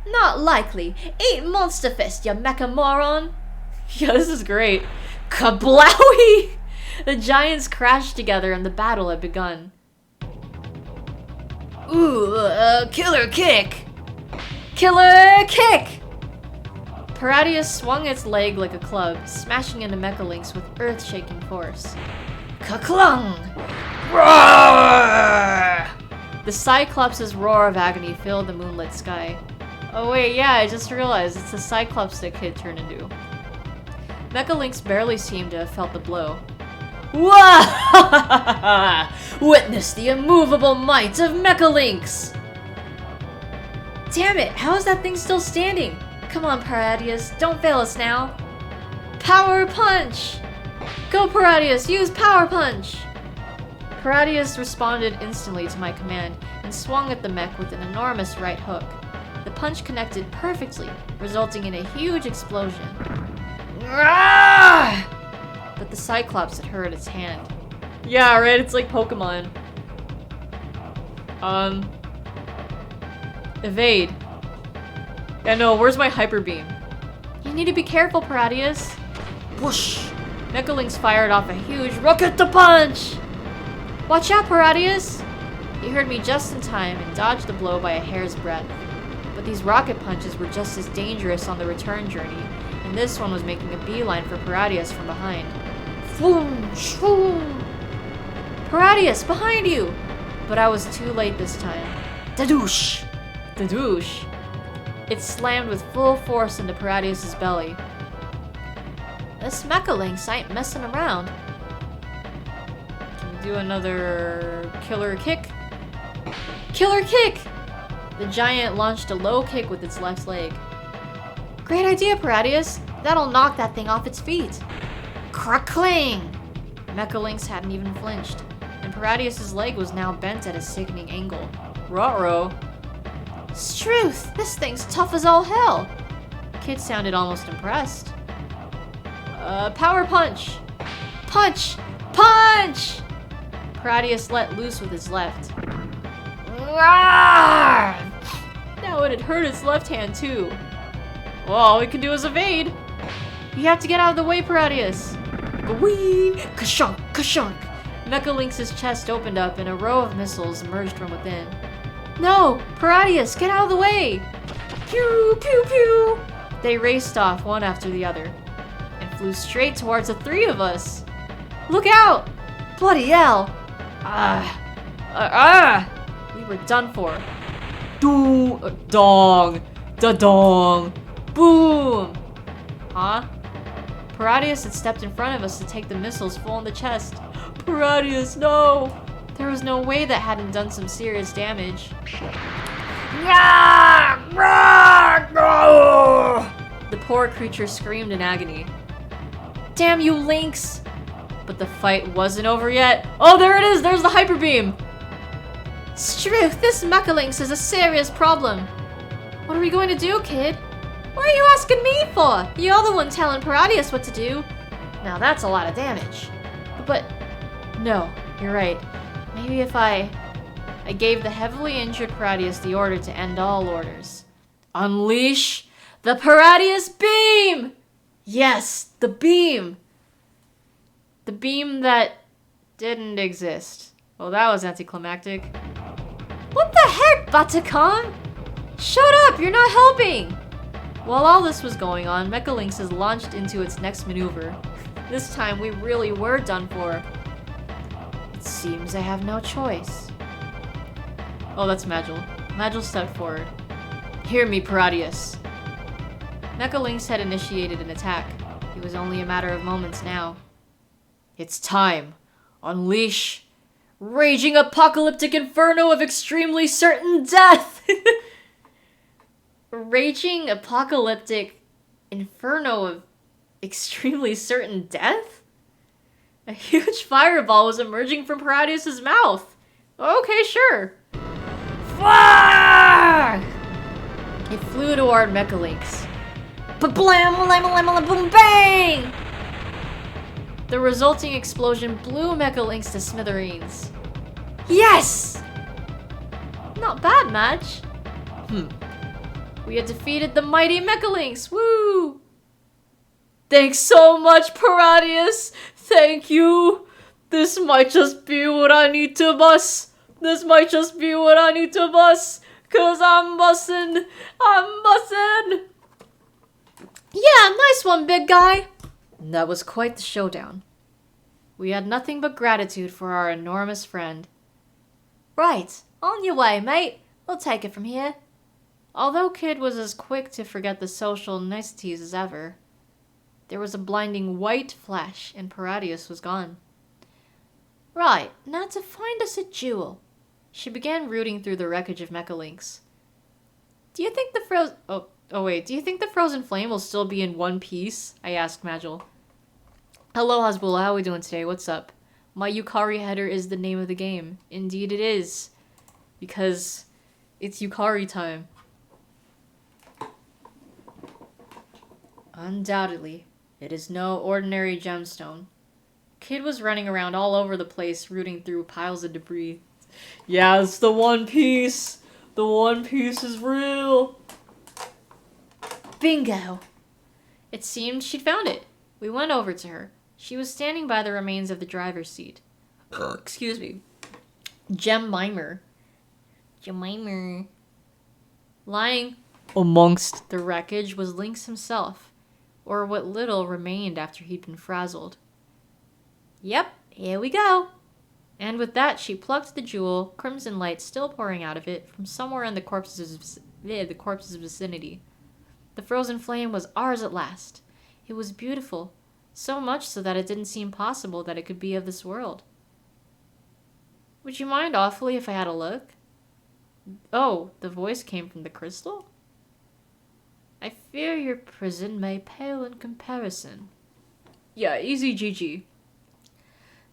Not likely. Eat Monster Fist, you mecha moron. Yeah, this is great. Kablowie! The giants crashed together and the battle had begun. Ooh, killer kick! Killer kick! Paradius swung its leg like a club, smashing into Mechalinx with earth-shaking force. Ka-clung! Roar! The Cyclops' roar of agony filled the moonlit sky. Oh wait, yeah, I just realized it's the Cyclops that Kid turned into. Mechalinx barely seemed to have felt the blow. Wah! Witness the immovable might of Mechalinx! Damn it, how is that thing still standing? Come on, Paradius, don't fail us now. Power Punch! Go, Paradius, use Power Punch! Paradius responded instantly to my command and swung at the mech with an enormous right hook. The punch connected perfectly, resulting in a huge explosion. But the Cyclops had hurt its hand. Yeah, right, it's like Pokemon. Evade. Yeah, no, where's my Hyper Beam? You need to be careful, Paradius. Whoosh! Mechalinx fired off a huge rocket to punch! Watch out, Paradius! He heard me just in time and dodged the blow by a hair's breadth. But these rocket punches were just as dangerous on the return journey, and this one was making a beeline for Paradius from behind. Floom! Shroom! Paradius, behind you! But I was too late this time. Dadoosh! Dadoosh! It slammed with full force into Paradius' belly. This Mechalinx ain't messing around. Can we do another killer kick? Killer kick! The giant launched a low kick with its left leg. Great idea, Paradius. That'll knock that thing off its feet. Crackling! Mechalinx hadn't even flinched, and Paradius' leg was now bent at a sickening angle. Ruh-roh. Struth, this thing's tough as all hell. Kid sounded almost impressed. Power punch! Punch! Punch! Paradius let loose with his left. Now it had hurt its left hand too. Well, all we can do is evade. You have to get out of the way, Paradius. Whee! Ka-shunk! Ka-shunk! Mechalinx's chest opened up and a row of missiles emerged from within. No! Paradius, get out of the way! Pew! Pew! Pew! They raced off one after the other and flew straight towards the three of us. Look out! Bloody hell! We were done for. Dong! Da-dong! Boom! Huh? Paradius had stepped in front of us to take the missiles full in the chest. Paradius, no! There was no way that hadn't done some serious damage. The poor creature screamed in agony. Damn you, Lynx! But the fight wasn't over yet. Oh, there it is! There's the Hyper Beam! Struth, this Mechalinx is a serious problem. What are we going to do, kid? What are you asking me for? You're the one telling Paradius what to do. Now that's a lot of damage. But, no, you're right. Maybe if I gave the heavily injured Paradius the order to end all orders. Unleash the Paradius Beam! Yes, the beam! The beam that didn't exist. Well, that was anticlimactic. What the heck, Batakon? Shut up! You're not helping! While all this was going on, Mecha Lynx has launched into its next maneuver. This time, we really were done for. It seems I have no choice. Oh, that's Magil. Magil stepped forward. Hear me, Paradius. Mecha Lynx had initiated an attack. It was only a matter of moments now. It's time. Unleash. Raging apocalyptic inferno of extremely certain death! Raging apocalyptic inferno of extremely certain death? A huge fireball was emerging from Paradius' mouth. Okay, sure. Fuck! It flew toward Mecha Lynx. Ba-blam, boom, bang! The resulting explosion blew Mecha Lynx to smithereens. Yes! Not bad, Madge. We had defeated the mighty Mecha Lynx. Woo! Thanks so much, Paradius. Thank you. This might just be what I need to bust. This might just be what I need to bust. Cause I'm bussin'. I'm bussin'. Yeah, nice one, big guy. That was quite the showdown. We had nothing but gratitude for our enormous friend. Right, on your way, mate. We'll take it from here. Although Kid was as quick to forget the social niceties as ever, there was a blinding white flash and Paradius was gone. Right, now to find us a jewel. She began rooting through the wreckage of Mecha Lynx. Do you think the frozen flame will still be in one piece? I asked Magil. Hello, Hasbullah. How are we doing today? What's up? My Yukari header is the name of the game. Indeed it is. Because it's Yukari time. Undoubtedly, it is no ordinary gemstone. Kid was running around all over the place, rooting through piles of debris. Yeah, it's the One Piece. The One Piece is real. Bingo. It seemed she'd found it. We went over to her. She was standing by the remains of the driver's seat. Excuse me. Jemmimer. Lying amongst the wreckage was Lynx himself, or what little remained after he'd been frazzled. Yep, here we go. And with that, she plucked the jewel, crimson light still pouring out of it, from somewhere in the corpse's vicinity. The frozen flame was ours at last. It was beautiful, so much so that it didn't seem possible that it could be of this world. Would you mind awfully if I had a look? Oh, the voice came from the crystal? I fear your prison may pale in comparison. Yeah, easy GG.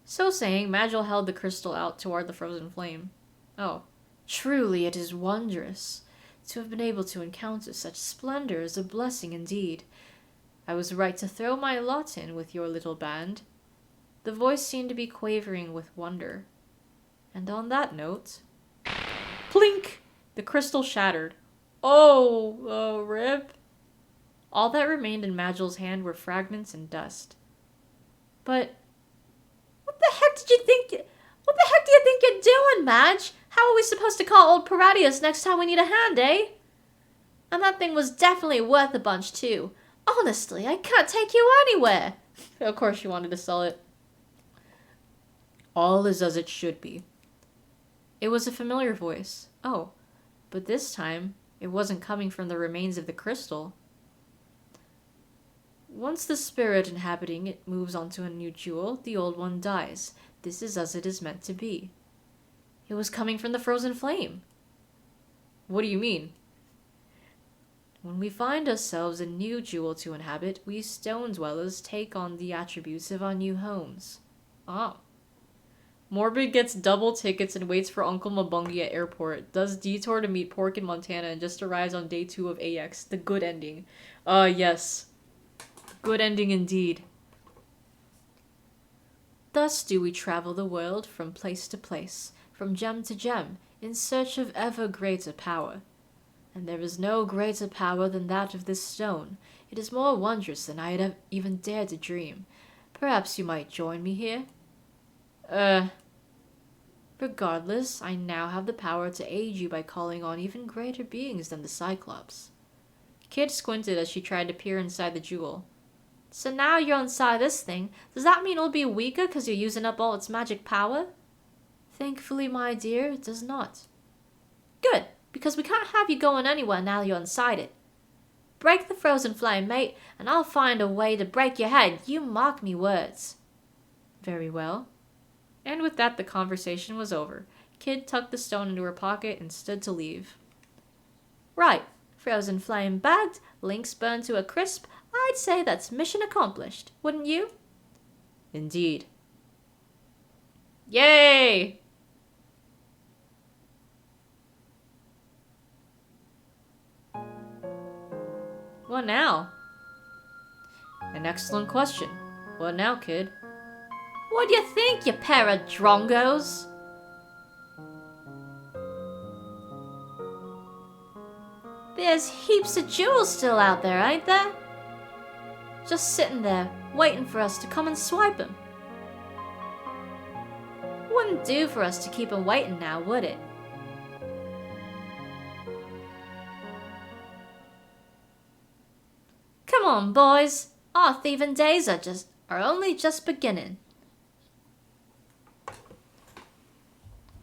So saying, Magil held the crystal out toward the frozen flame. Oh, truly it is wondrous. To have been able to encounter such splendor is a blessing indeed. I was right to throw my lot in with your little band. The voice seemed to be quavering with wonder. And on that note... Plink! The crystal shattered. Oh, rip. All that remained in Magil's hand were fragments and dust. But... What the heck do you think you're doing, Madge? How are we supposed to call old Paradius next time we need a hand, eh? And that thing was definitely worth a bunch, too. Honestly, I can't take you anywhere. Of course you wanted to sell it. All is as it should be. It was a familiar voice. Oh, but this time, it wasn't coming from the remains of the crystal. Once the spirit inhabiting it moves on to a new jewel, the old one dies. This is as it is meant to be. It was coming from the frozen flame. What do you mean? When we find ourselves a new jewel to inhabit, we stone dwellers take on the attributes of our new homes. Oh. Morbid gets double tickets and waits for Uncle Mabungi at airport. Does detour to meet Pork in Montana and just arrives on day 2 of AX. The good ending. Yes. Good ending indeed. Thus do we travel the world from place to place, from gem to gem, in search of ever greater power. And there is no greater power than that of this stone. It is more wondrous than I had even dared to dream. Perhaps you might join me here? Regardless, I now have the power to aid you by calling on even greater beings than the Cyclops. Kid squinted as she tried to peer inside the jewel. So now you're inside this thing. Does that mean it'll be weaker because you're using up all its magic power? Thankfully, my dear, it does not. Good, because we can't have you going anywhere now you're inside it. Break the frozen flame, mate, and I'll find a way to break your head. You mark me words. Very well. And with that, the conversation was over. Kid tucked the stone into her pocket and stood to leave. Right. Frozen flame bagged, links burned to a crisp. I'd say that's mission accomplished, wouldn't you? Indeed. Yay! What now? An excellent question. What now, kid? What do you think, you pair of drongos? There's heaps of jewels still out there, ain't there? Just sitting there, waiting for us to come and swipe 'em. Wouldn't do for us to keep 'em waiting now, would it? Come on, boys. Our thieving days are only just beginning.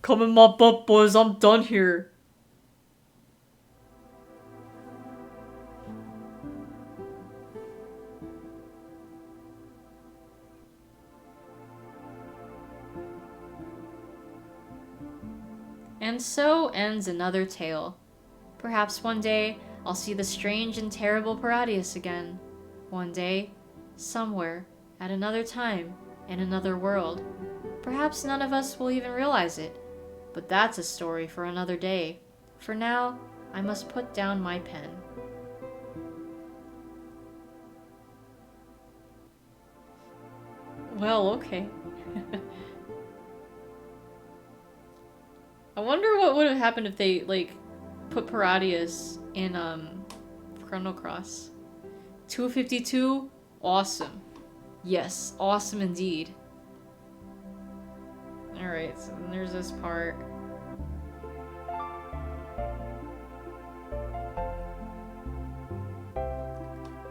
Come in my butt, boys. I'm done here. And so ends another tale. Perhaps one day I'll see the strange and terrible Paradius again. One day, somewhere, at another time, in another world. Perhaps none of us will even realize it. But that's a story for another day. For now, I must put down my pen. Well, okay. I wonder what would have happened if they, like, put Paradius in, Chrono Cross. 252? Awesome. Yes, awesome indeed. Alright, so then there's this part.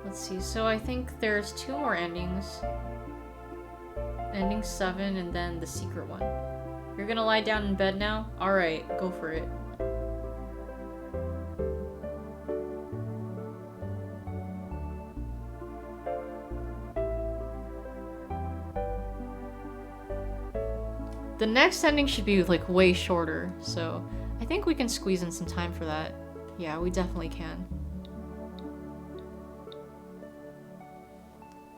Let's see, so I think there's 2 more endings. Ending 7 and then the secret one. You're gonna lie down in bed now? Alright, go for it. The next ending should be like way shorter, so I think we can squeeze in some time for that. Yeah, we definitely can.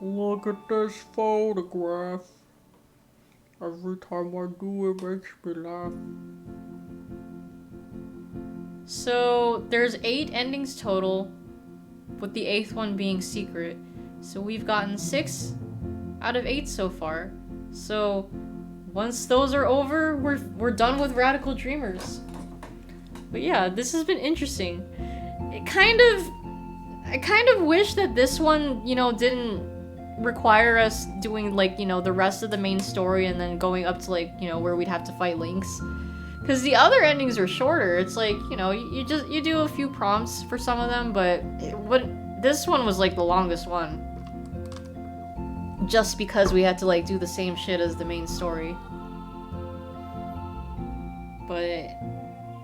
Look at this photograph. Every time I do it makes me laugh. So there's 8 endings total, with the 8th one being secret. So we've gotten 6 out of 8 so far. So once those are over, we're done with Radical Dreamers. But yeah, this has been interesting. I kind of wish that this one, you know, didn't require us doing, like, you know, the rest of the main story and then going up to, like, you know, where we'd have to fight Lynx. Because the other endings are shorter. It's like, you know, you do a few prompts for some of them, but this one was like the longest one. Just because we had to, like, do the same shit as the main story. But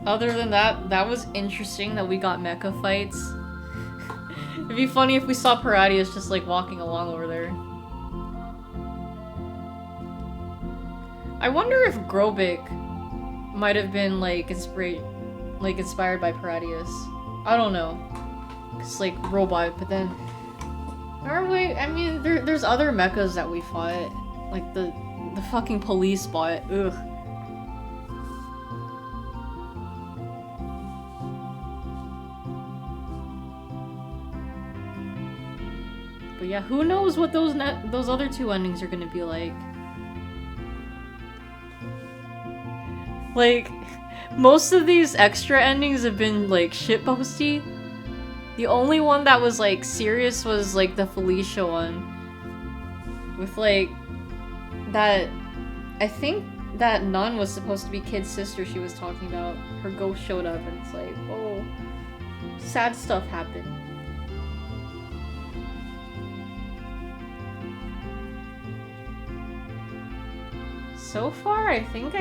other than that, that was interesting that we got mecha fights. It'd be funny if we saw Paradius just, like, walking along over there. I wonder if Grobik might have been, like, inspired by Paradius. I don't know. It's like robot, but then aren't we? I mean, there's other mechas that we fought, like the fucking police bot. Ugh. But yeah, who knows what those other 2 endings are gonna be like. Like, most of these extra endings have been, like, shitposty. The only one that was, like, serious was, like, the Felicia one. With, like, that... I think that nun was supposed to be Kid's sister she was talking about. Her ghost showed up and it's like, oh, sad stuff happened. So far, I think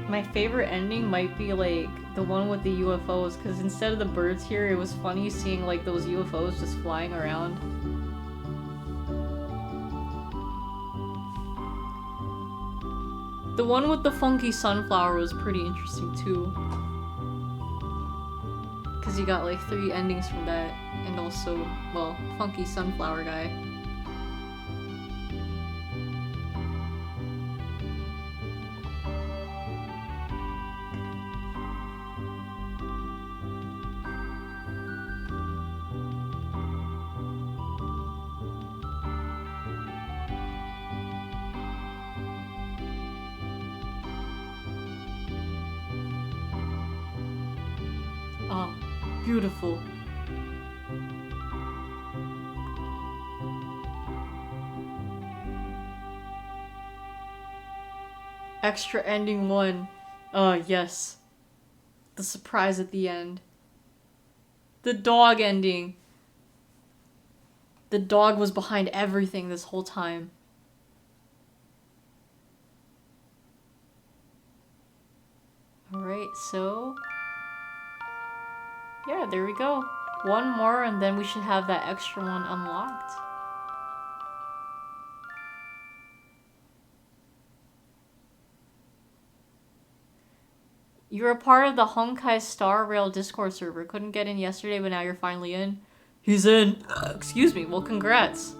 my favorite ending might be like the one with the UFOs, because instead of the birds here, it was funny seeing like those UFOs just flying around. The one with the funky sunflower was pretty interesting too, because you got like 3 endings from that, and also, well, funky sunflower guy. Ah, beautiful. Extra ending 1. Yes. The surprise at the end. The dog ending. The dog was behind everything this whole time. Alright, so... yeah, there we go. 1 more and then we should have that extra one unlocked. You're a part of the Honkai Star Rail Discord server. Couldn't get in yesterday, but now you're finally in. He's in. Excuse me. Well, congrats.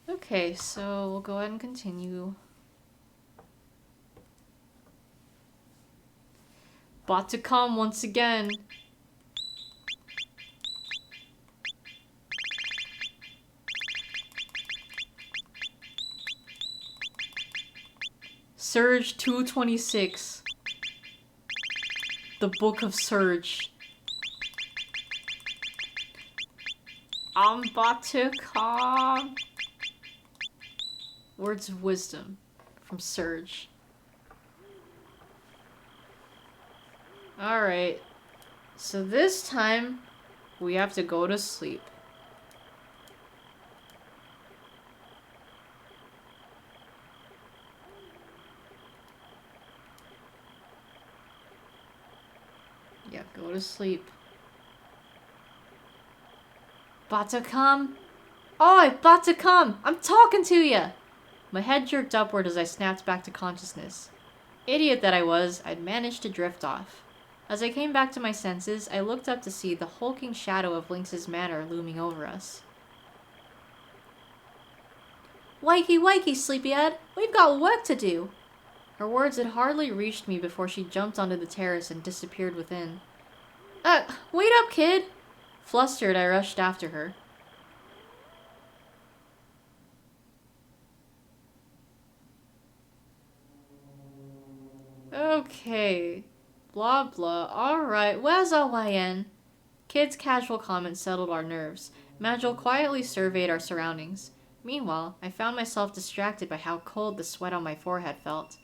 Okay, so we'll go ahead and continue. Bot to come once again. Surge 226. The Book of Surge. I'm about to come. Words of wisdom from Surge. Alright. So this time, we have to go to sleep. Yeah, go to sleep. About to come? Oi, about to come! I'm talking to ya! My head jerked upward as I snapped back to consciousness. Idiot that I was, I'd managed to drift off. As I came back to my senses, I looked up to see the hulking shadow of Lynx's manor looming over us. Wakey, wakey, sleepyhead! We've got work to do! Her words had hardly reached me before she jumped onto the terrace and disappeared within. Wait up, kid! Flustered, I rushed after her. Okay. Blah blah. Alright, where's our way in? Kid's casual comments settled our nerves. Magil quietly surveyed our surroundings. Meanwhile, I found myself distracted by how cold the sweat on my forehead felt.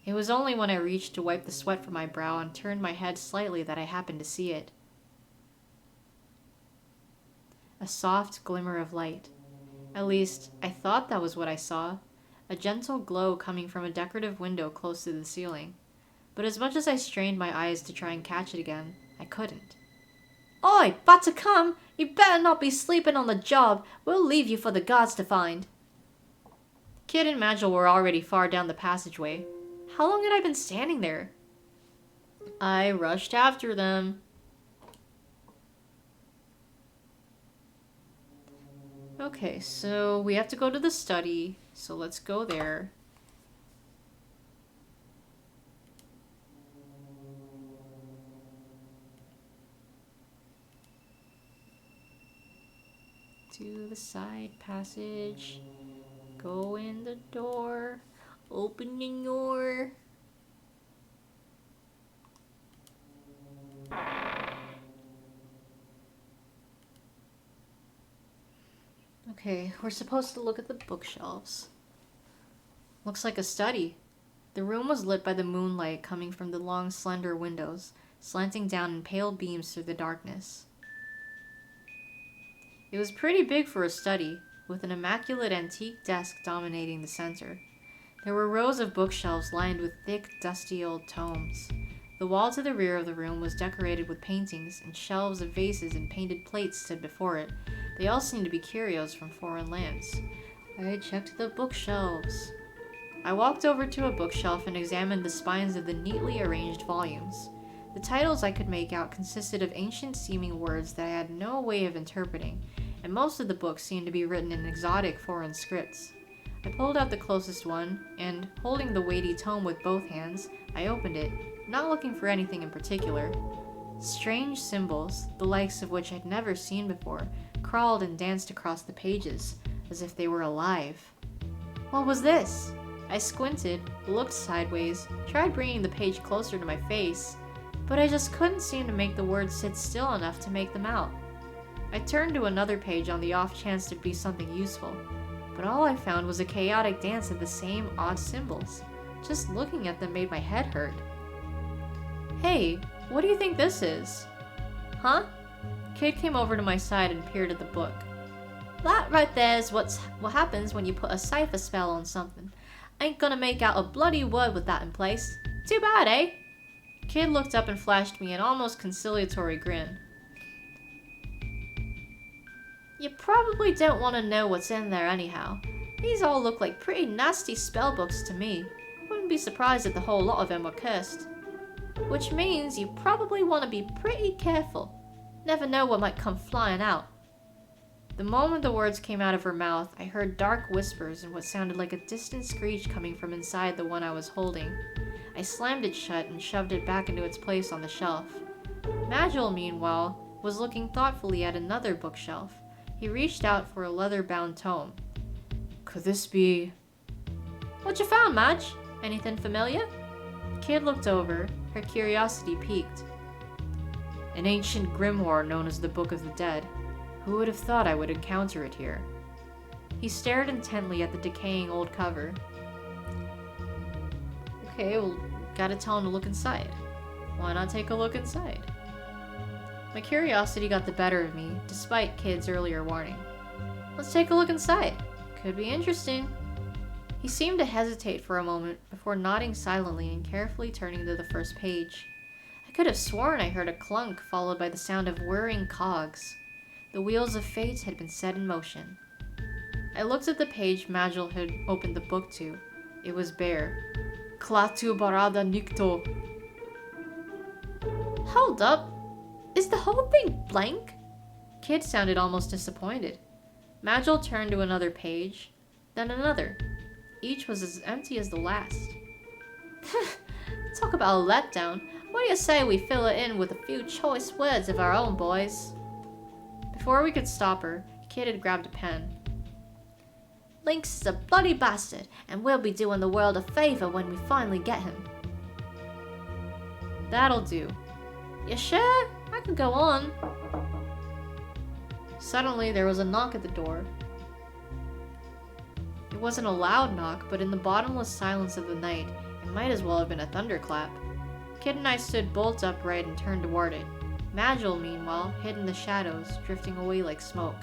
It was only when I reached to wipe the sweat from my brow and turned my head slightly that I happened to see it. A soft glimmer of light. At least, I thought that was what I saw. A gentle glow coming from a decorative window close to the ceiling. But as much as I strained my eyes to try and catch it again, I couldn't. Oi, but to come! You better not be sleeping on the job. We'll leave you for the gods to find. Kid and Magil were already far down the passageway. How long had I been standing there? I rushed after them. Okay, so we have to go to the study, so let's go there. To the side passage. Go in the door. Open the door. Okay, we're supposed to look at the bookshelves. Looks like a study. The room was lit by the moonlight coming from the long, slender windows, slanting down in pale beams through the darkness. It was pretty big for a study, with an immaculate antique desk dominating the center. There were rows of bookshelves lined with thick, dusty old tomes. The wall to the rear of the room was decorated with paintings, and shelves of vases and painted plates stood before it. They all seemed to be curios from foreign lands. I checked the bookshelves. I walked over to a bookshelf and examined the spines of the neatly arranged volumes. The titles I could make out consisted of ancient-seeming words that I had no way of interpreting, and most of the books seemed to be written in exotic foreign scripts. I pulled out the closest one, and, holding the weighty tome with both hands, I opened it, not looking for anything in particular. Strange symbols, the likes of which I'd never seen before, crawled and danced across the pages, as if they were alive. What was this? I squinted, looked sideways, tried bringing the page closer to my face, but I just couldn't seem to make the words sit still enough to make them out. I turned to another page on the off chance to be something useful, but all I found was a chaotic dance of the same odd symbols. Just looking at them made my head hurt. Hey, what do you think this is? Huh? Kid came over to my side and peered at the book. That right there is what happens when you put a cipher spell on something. Ain't gonna make out a bloody word with that in place. Too bad, eh? Kid looked up and flashed me an almost conciliatory grin. You probably don't want to know what's in there anyhow. These all look like pretty nasty spell books to me. Wouldn't be surprised if the whole lot of them were cursed. Which means you probably want to be pretty careful. Never know what might come flying out. The moment the words came out of her mouth, I heard dark whispers and what sounded like a distant screech coming from inside the one I was holding. I slammed it shut and shoved it back into its place on the shelf. Magil, meanwhile, was looking thoughtfully at another bookshelf. He reached out for a leather-bound tome. Could this be... What you found, Madge? Anything familiar? Kid looked over, her curiosity piqued. An ancient grimoire known as the Book of the Dead. Who would have thought I would encounter it here? He stared intently at the decaying old cover. Okay, well, gotta tell him to look inside. Why not take a look inside? My curiosity got the better of me, despite Kid's earlier warning. Let's take a look inside. Could be interesting. He seemed to hesitate for a moment before nodding silently and carefully turning to the first page. I could have sworn I heard a clunk followed by the sound of whirring cogs. The wheels of fate had been set in motion. I looked at the page Magil had opened the book to. It was bare. Klatu barada nikto. Hold up! Is the whole thing blank? Kid sounded almost disappointed. Magil turned to another page, then another. Each was as empty as the last. Talk about a letdown. What do you say we fill it in with a few choice words of our own, boys? Before we could stop her, Kid had grabbed a pen. Lynx is a bloody bastard, and we'll be doing the world a favor when we finally get him. That'll do. You sure? I could go on. Suddenly, there was a knock at the door. It wasn't a loud knock, but in the bottomless silence of the night, it might as well have been a thunderclap. Kid and I stood bolt upright and turned toward it. Magil, meanwhile, hid in the shadows, drifting away like smoke.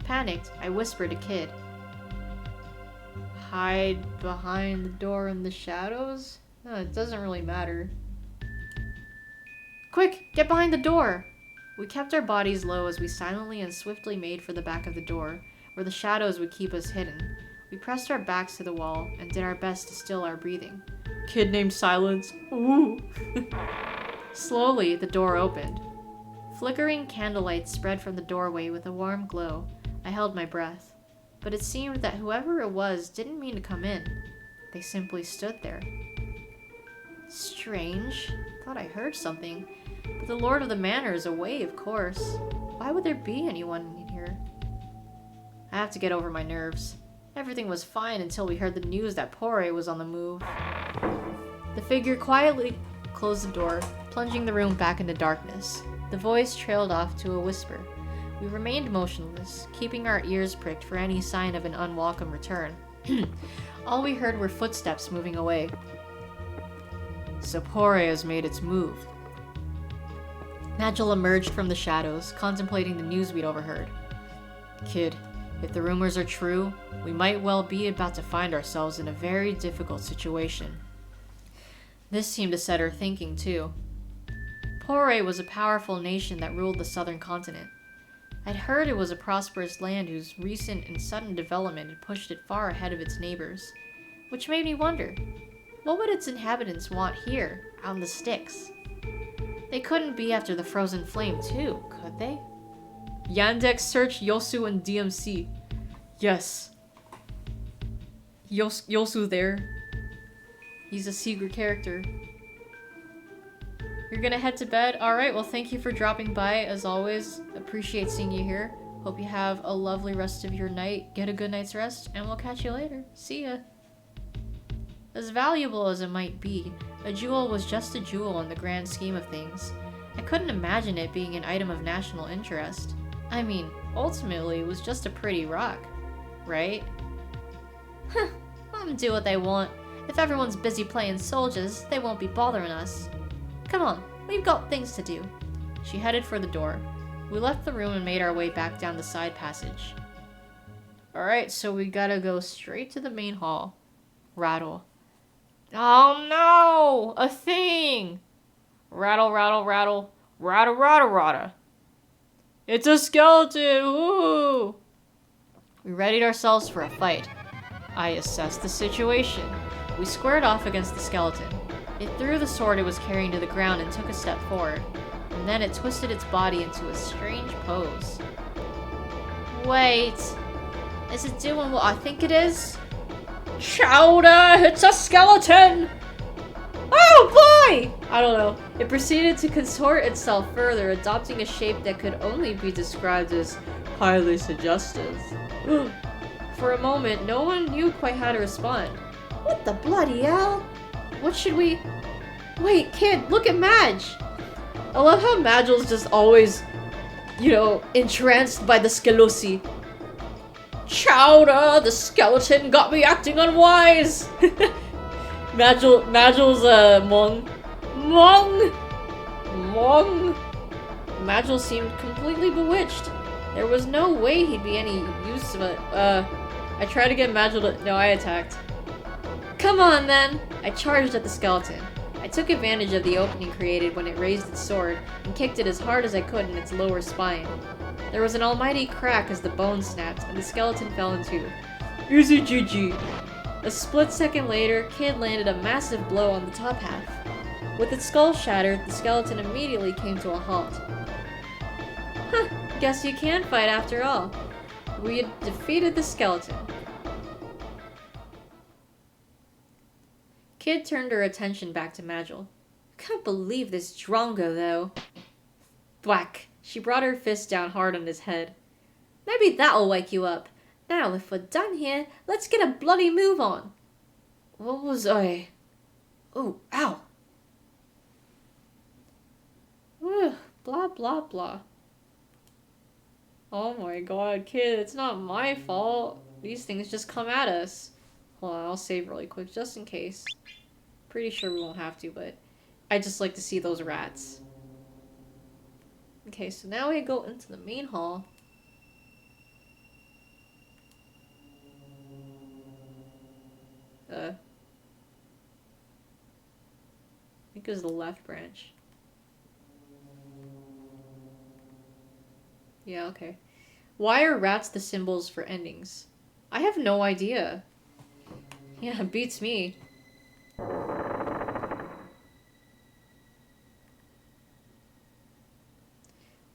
Panicked, I whispered to Kid. Hide behind the door in the shadows? No, it doesn't really matter. Quick, get behind the door! We kept our bodies low as we silently and swiftly made for the back of the door, where the shadows would keep us hidden. We pressed our backs to the wall and did our best to still our breathing. Kid named Silence. Ooh! Slowly, the door opened. Flickering candlelight spread from the doorway with a warm glow. I held my breath. But it seemed that whoever it was didn't mean to come in. They simply stood there. Strange. Thought I heard something. But the Lord of the Manor is away, of course. Why would there be anyone in here? I have to get over my nerves. Everything was fine until we heard the news that Pore was on the move. The figure quietly closed the door, plunging the room back into darkness. The voice trailed off to a whisper. We remained motionless, keeping our ears pricked for any sign of an unwelcome return. All we heard were footsteps moving away. Sapore has made its move. Magil emerged from the shadows, contemplating the news we'd overheard. Kid, if the rumors are true, we might well be about to find ourselves in a very difficult situation. This seemed to set her thinking, too. Pore was a powerful nation that ruled the southern continent. I'd heard it was a prosperous land whose recent and sudden development had pushed it far ahead of its neighbors, which made me wonder, what would its inhabitants want here, out in the sticks? They couldn't be after the frozen flame, too, could they? Yandex search Yosu and DMC. Yes. Yosu there. He's a secret character. You're gonna head to bed? Alright, well thank you for dropping by as always. Appreciate seeing you here. Hope you have a lovely rest of your night. Get a good night's rest, and we'll catch you later. See ya. As valuable as it might be, a jewel was just a jewel in the grand scheme of things. I couldn't imagine it being an item of national interest. I mean, ultimately it was just a pretty rock, right? Huh, let them do what they want. If everyone's busy playing soldiers, they won't be bothering us. Come on, we've got things to do. She headed for the door. We left the room and made our way back down the side passage. Alright, so we gotta go straight to the main hall. Rattle. Oh no! A thing! Rattle, rattle, rattle. Rattle, rattle, rattle. It's a skeleton! Woo! We readied ourselves for a fight. I assessed the situation. We squared off against the skeleton. It threw the sword it was carrying to the ground and took a step forward. And then it twisted its body into a strange pose. Wait. Is it doing what I think it is? Chowder! It's a skeleton! Oh boy! I don't know. It proceeded to contort itself further, adopting a shape that could only be described as highly suggestive. For a moment, no one knew quite how to respond. What the bloody hell? What should we... Wait, kid, look at Madge! I love how Magil's just always, you know, entranced by the Skelosi. Chowder, the skeleton got me acting unwise! Magil's, Mong. Magil seemed completely bewitched. There was no way he'd be any use of it. I tried to get Magil to... No, I attacked. Come on, then! I charged at the skeleton. I took advantage of the opening created when it raised its sword, and kicked it as hard as I could in its lower spine. There was an almighty crack as the bone snapped, and the skeleton fell in two. Easy GG. A split second later, Kid landed a massive blow on the top half. With its skull shattered, the skeleton immediately came to a halt. Huh, guess you can fight after all. We had defeated the skeleton. Kid turned her attention back to Magil. Can't believe this Drongo, though. Thwack! She brought her fist down hard on his head. Maybe that'll wake you up. Now, if we're done here, let's get a bloody move on. What was I... Oh, ow! Ugh, blah, blah, blah. Oh my god, kid, it's not my fault. These things just come at us. Hold on, I'll save really quick, just in case. Pretty sure we won't have to, but I just like to see those rats. Okay, so now we go into the main hall. I think it was the left branch. Yeah, okay. Why are rats the symbols for endings? I have no idea. Yeah, it beats me.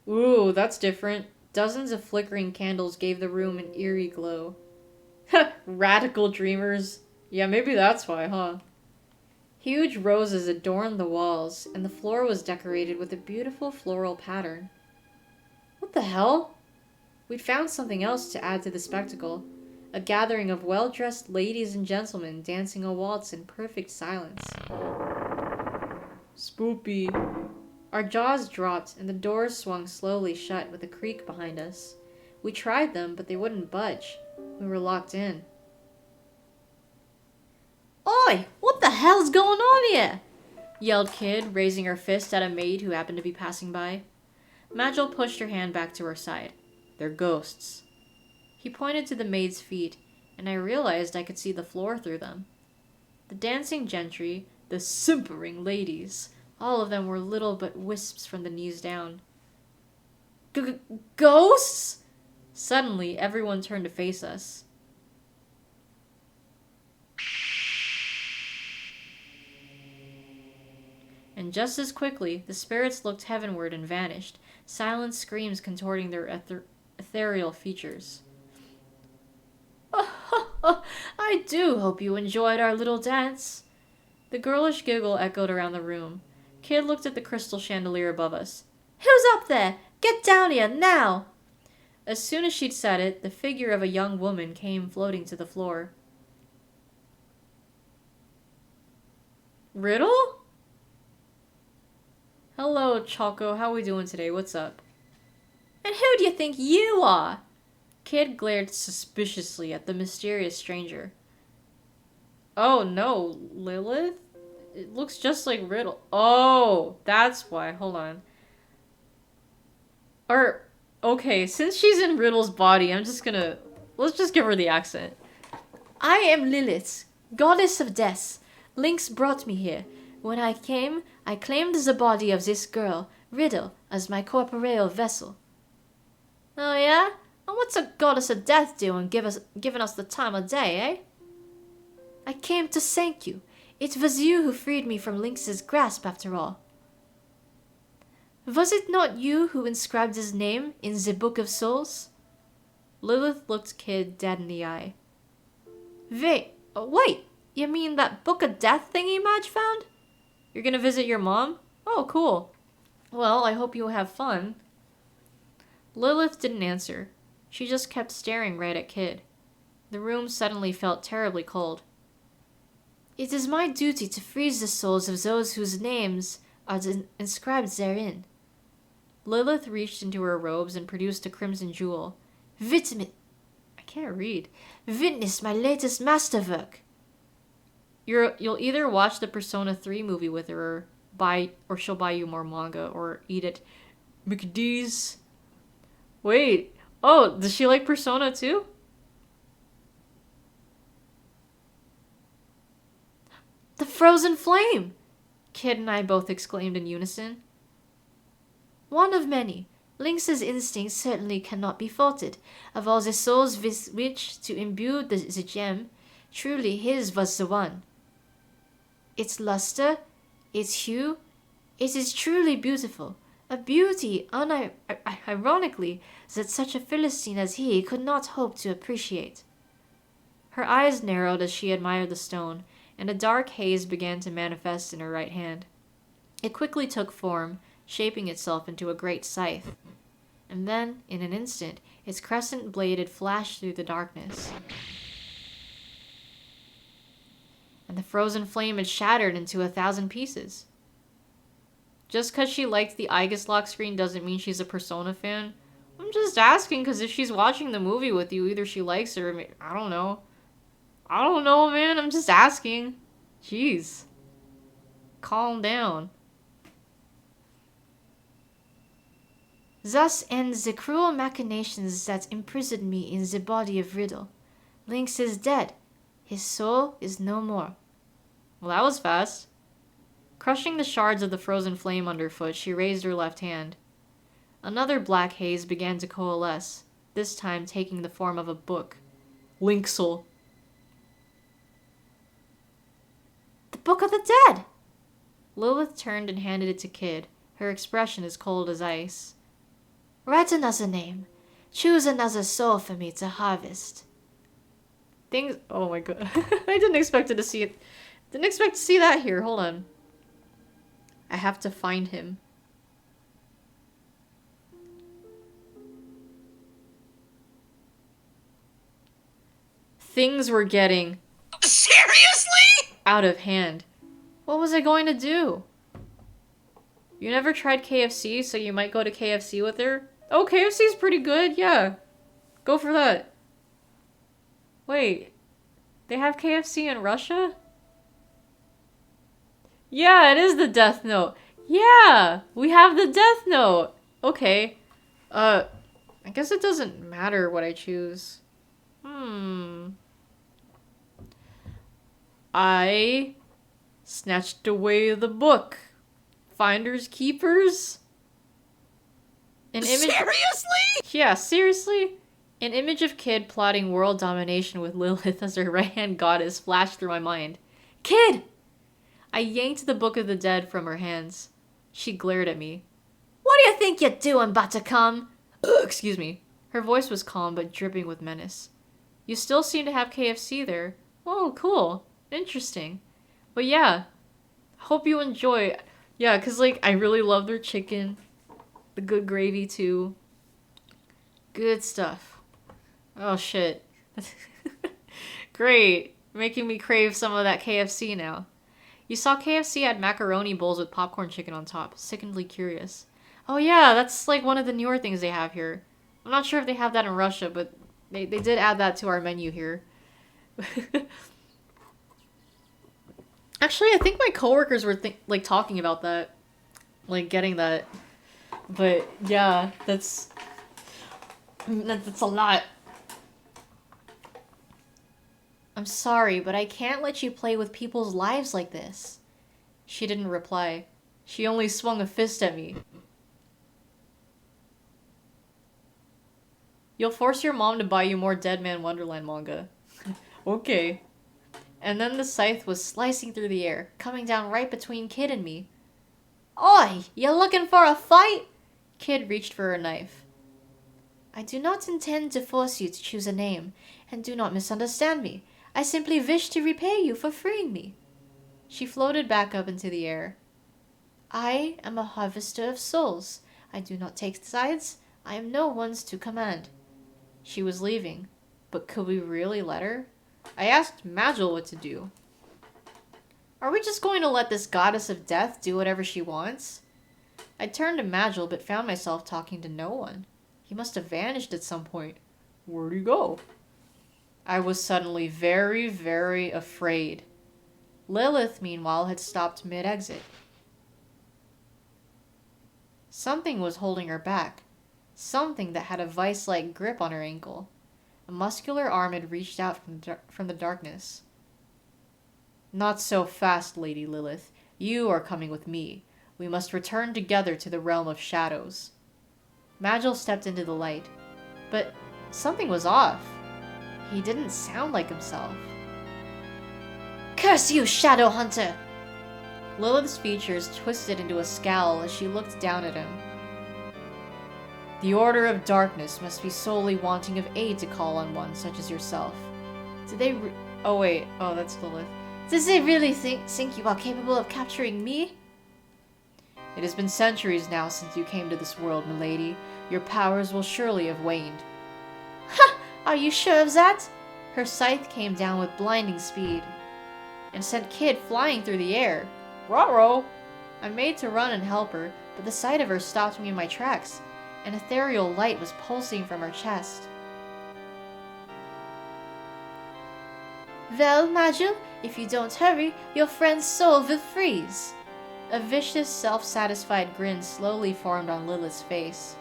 Ooh, that's different. Dozens of flickering candles gave the room an eerie glow. Radical dreamers. Yeah, maybe that's why, huh? Huge roses adorned the walls, and the floor was decorated with a beautiful floral pattern. What the hell? We'd found something else to add to the spectacle. A gathering of well-dressed ladies and gentlemen dancing a waltz in perfect silence. Spoopy. Our jaws dropped, and the doors swung slowly shut with a creak behind us. We tried them, but they wouldn't budge. We were locked in. Oi! What the hell's going on here? Yelled Kid, raising her fist at a maid who happened to be passing by. Majel pushed her hand back to her side. They're ghosts. He pointed to the maid's feet, and I realized I could see the floor through them. The dancing gentry, the simpering ladies, all of them were little but wisps from the knees down. Ghosts? Suddenly, everyone turned to face us. And just as quickly, the spirits looked heavenward and vanished, silent screams contorting their ethereal features. I do hope you enjoyed our little dance. The girlish giggle echoed around the room. Kid looked at the crystal chandelier above us. Who's up there? Get down here, now! As soon as she'd said it, the figure of a young woman came floating to the floor. Riddle? Hello, Choco. How we doing today? What's up? And who do you think you are? Kid glared suspiciously at the mysterious stranger. Oh no, Lilith? It looks just like Riddle. Oh, that's why. Hold on. Okay, since she's in Riddle's body, let's just give her the accent. I am Lilith, goddess of death. Lynx brought me here. When I came, I claimed the body of this girl, Riddle, as my corporeal vessel. Oh yeah? And what's a goddess of death doing giving us the time of day, eh? I came to thank you. It was you who freed me from Lynx's grasp, after all. Was it not you who inscribed his name in the Book of Souls? Lilith looked Kid dead in the eye. Wait, you mean that Book of Death thingy Madge found? You're gonna visit your mom? Oh, cool. Well, I hope you have fun. Lilith didn't answer. She just kept staring right at Kid. The room suddenly felt terribly cold. It is my duty to freeze the souls of those whose names are inscribed therein. Lilith reached into her robes and produced a crimson jewel. I can't read. Witness my latest masterwork. You'll either watch the Persona 3 movie with her, or she'll buy you more manga, or eat at McDee's. Wait. Oh, does she like Persona too? The frozen flame! Kid and I both exclaimed in unison. One of many. Lynx's instinct certainly cannot be faulted. Of all the souls with which to imbue the gem, truly his was the one. Its luster, its hue, it is truly beautiful. A beauty, ironically, that such a Philistine as he could not hope to appreciate. Her eyes narrowed as she admired the stone, and a dark haze began to manifest in her right hand. It quickly took form, shaping itself into a great scythe. And then, in an instant, its crescent bladed flashed through the darkness. And the frozen flame had shattered into 1,000 pieces. Just because she liked the Aegis lock screen doesn't mean she's a Persona fan. I'm just asking because if she's watching the movie with you, either she likes her or I don't know. I don't know, man. I'm just asking. Jeez. Calm down. Thus end the cruel machinations that imprisoned me in the body of Riddle. Lynx is dead. His soul is no more. Well, that was fast. Crushing the shards of the frozen flame underfoot, she raised her left hand. Another black haze began to coalesce, this time taking the form of a book. Lynxel. The Book of the Dead! Lilith turned and handed it to Kid, her expression as cold as ice. Write another name. Choose another soul for me to harvest. Oh my god. I didn't expect to see it. Didn't expect to see that here. Hold on. I have to find him. Things were getting... Seriously? out of hand. What was I going to do? You never tried KFC, so you might go to KFC with her? Oh, KFC's pretty good, yeah. Go for that. Wait, they have KFC in Russia? Yeah, it is the Death Note. Yeah, we have the Death Note. Okay. I guess it doesn't matter what I choose. I snatched away the book. Finders keepers? An image. Seriously? Yeah, seriously? An image of Kid plotting world domination with Lilith as her right-hand goddess flashed through my mind. Kid! I yanked the Book of the Dead from her hands. She glared at me. What do you think you're doing, Buttercum? Excuse me. Her voice was calm but dripping with menace. You still seem to have KFC there. Oh, cool. Interesting. But yeah, hope you enjoy. Yeah, because, like, I really love their chicken. The good gravy, too. Good stuff. Oh, shit. Great. Making me crave some of that KFC now. You saw KFC had macaroni bowls with popcorn chicken on top. Sickeningly curious. Oh, yeah, that's, like, one of the newer things they have here. I'm not sure if they have that in Russia, but they did add that to our menu here. Actually, I think my coworkers were talking about that, like getting that. But yeah, that's a lot. I'm sorry, but I can't let you play with people's lives like this. She didn't reply. She only swung a fist at me. You'll force your mom to buy you more Dead Man Wonderland manga. Okay. And then the scythe was slicing through the air, coming down right between Kid and me. Oi! You looking for a fight? Kid reached for her knife. I do not intend to force you to choose a name, and do not misunderstand me. I simply wish to repay you for freeing me. She floated back up into the air. I am a harvester of souls. I do not take sides. I am no one's to command. She was leaving, but could we really let her? I asked Magil what to do. Are we just going to let this goddess of death do whatever she wants? I turned to Magil, but found myself talking to no one. He must have vanished at some point. Where'd he go? I was suddenly very, very afraid. Lilith, meanwhile, had stopped mid-exit. Something was holding her back. Something that had a vice-like grip on her ankle. A muscular arm had reached out from the darkness. Not so fast, Lady Lilith. You are coming with me. We must return together to the realm of shadows. Magil stepped into the light. But something was off. He didn't sound like himself. Curse you, Shadow Hunter! Lilith's features twisted into a scowl as she looked down at him. The Order of Darkness must be solely wanting of aid to call on one such as yourself. Did they Oh wait, oh that's Lilith. Does they really think you are capable of capturing me? It has been centuries now since you came to this world, milady. Your powers will surely have waned. Ha! Are you sure of that? Her scythe came down with blinding speed and sent Kid flying through the air. Ruh-roh! I made to run and help her, but the sight of her stopped me in my tracks. An ethereal light was pulsing from her chest. Well, Magil, if you don't hurry, your friend's soul will freeze. A vicious, self-satisfied grin slowly formed on Lilith's face.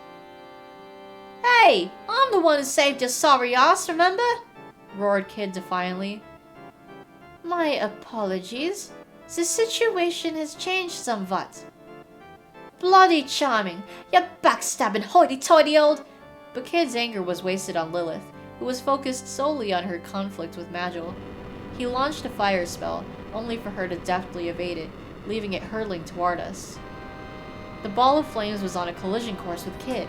Hey, I'm the one who saved your sorry ass, remember? Roared Kid defiantly. My apologies. The situation has changed somewhat. Bloody charming, you backstabbing hoity-toity old... But Kid's anger was wasted on Lilith, who was focused solely on her conflict with Magil. He launched a fire spell, only for her to deftly evade it, leaving it hurtling toward us. The ball of flames was on a collision course with Kid,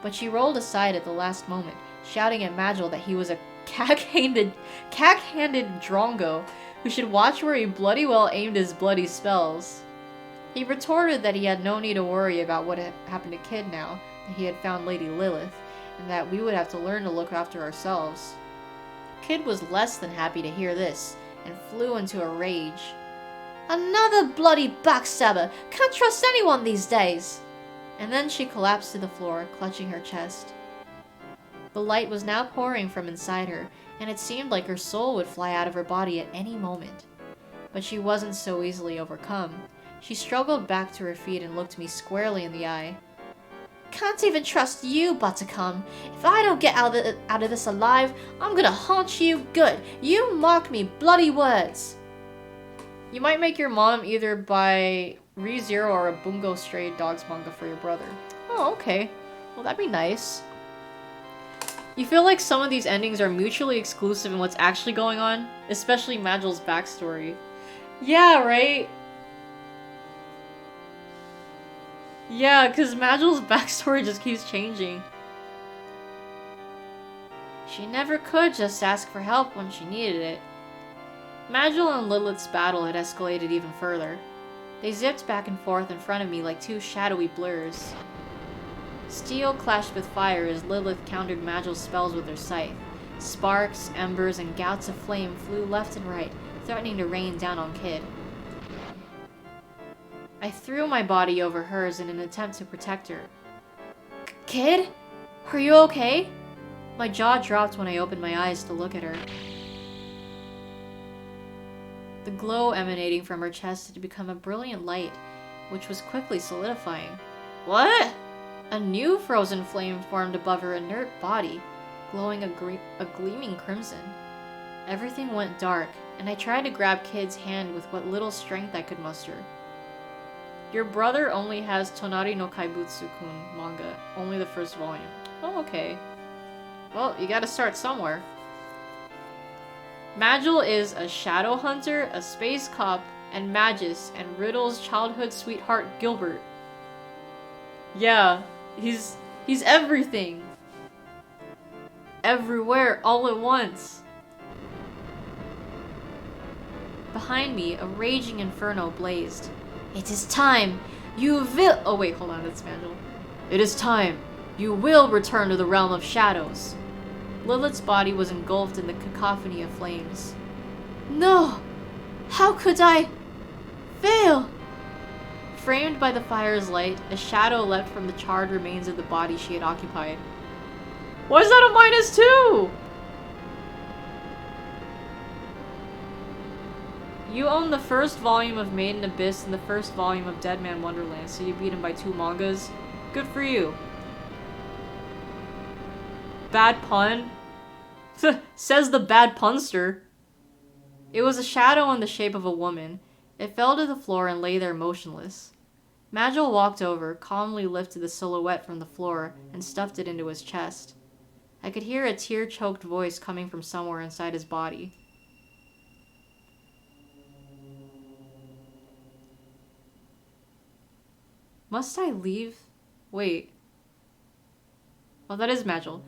but she rolled aside at the last moment, shouting at Magil that he was a cack-handed drongo who should watch where he bloody well aimed his bloody spells. He retorted that he had no need to worry about what had happened to Kid now that he had found Lady Lilith, and that we would have to learn to look after ourselves. Kid was less than happy to hear this, and flew into a rage. Another bloody backstabber! Can't trust anyone these days! And then she collapsed to the floor, clutching her chest. The light was now pouring from inside her, and it seemed like her soul would fly out of her body at any moment. But she wasn't so easily overcome. She struggled back to her feet and looked me squarely in the eye. Can't even trust you, Buttercum. If I don't get out of this alive, I'm gonna haunt you good. You mark me bloody words. You might make your mom either buy ReZero or a Bungo Stray Dogs manga for your brother. Oh, okay. Well, that'd be nice. You feel like some of these endings are mutually exclusive in what's actually going on? Especially Majel's backstory. Yeah, right? Yeah, because Majel's backstory just keeps changing. She never could just ask for help when she needed it. Majel and Lilith's battle had escalated even further. They zipped back and forth in front of me like two shadowy blurs. Steel clashed with fire as Lilith countered Majel's spells with her scythe. Sparks, embers, and gouts of flame flew left and right, threatening to rain down on Kid. I threw my body over hers in an attempt to protect her. Kid? Are you okay? My jaw dropped when I opened my eyes to look at her. The glow emanating from her chest had become a brilliant light, which was quickly solidifying. What? A new frozen flame formed above her inert body, glowing a gleaming crimson. Everything went dark, and I tried to grab Kid's hand with what little strength I could muster. Your brother only has Tonari no Kaibutsu-kun manga, only the first volume. Oh, okay. Well, you gotta start somewhere. Majel is a shadow hunter, a space cop, and Magus, and Riddle's childhood sweetheart Gilbert. Yeah, he's everything. Everywhere, all at once. Behind me, a raging inferno blazed. It is time! You will— Oh wait, hold on, that's Majel. It is time! You will return to the realm of shadows! Lilith's body was engulfed in the cacophony of flames. No! How could I fail? Framed by the fire's light, a shadow leapt from the charred remains of the body she had occupied. Why is that a -2? You own the first volume of Made in Abyss and the first volume of Dead Man Wonderland, so you beat him by 2 mangas. Good for you. Bad pun? Says the bad punster. It was a shadow in the shape of a woman. It fell to the floor and lay there motionless. Majel walked over, calmly lifted the silhouette from the floor, and stuffed it into his chest. I could hear a tear-choked voice coming from somewhere inside his body. Must I leave? Wait. Oh, that is Majel.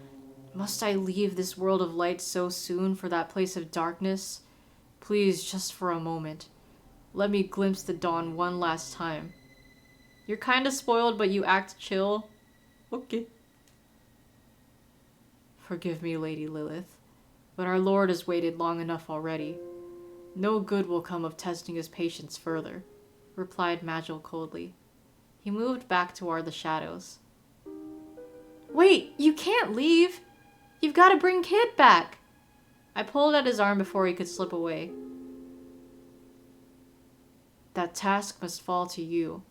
Must I leave this world of light so soon for that place of darkness? Please, just for a moment. Let me glimpse the dawn one last time. You're kinda spoiled, but you act chill. Okay. Forgive me, Lady Lilith, but our Lord has waited long enough already. No good will come of testing his patience further, replied Majel coldly. He moved back toward the shadows. Wait, you can't leave! You've got to bring Kid back! I pulled at his arm before he could slip away. That task must fall to you.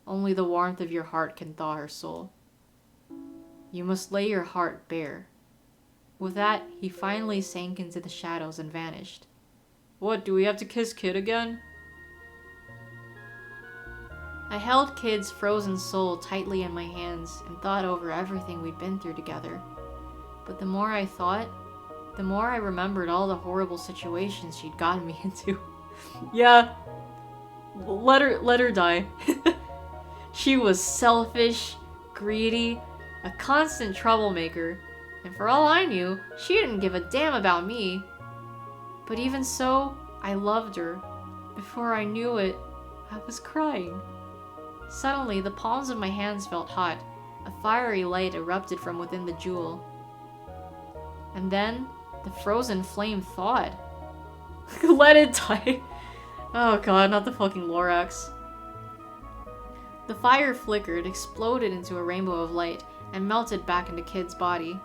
Only the warmth of your heart can thaw her soul. You must lay your heart bare. With that, he finally sank into the shadows and vanished. What, do we have to kiss Kid again? I held Kid's frozen soul tightly in my hands and thought over everything we'd been through together. But the more I thought, the more I remembered all the horrible situations she'd gotten me into. Yeah, let her die. She was selfish, greedy, a constant troublemaker, and for all I knew, she didn't give a damn about me. But even so, I loved her. Before I knew it, I was crying. Suddenly, the palms of my hands felt hot. A fiery light erupted from within the jewel. And then, the frozen flame thawed. Let it die. Oh god, not the fucking Lorax. The fire flickered, exploded into a rainbow of light, and melted back into Kid's body.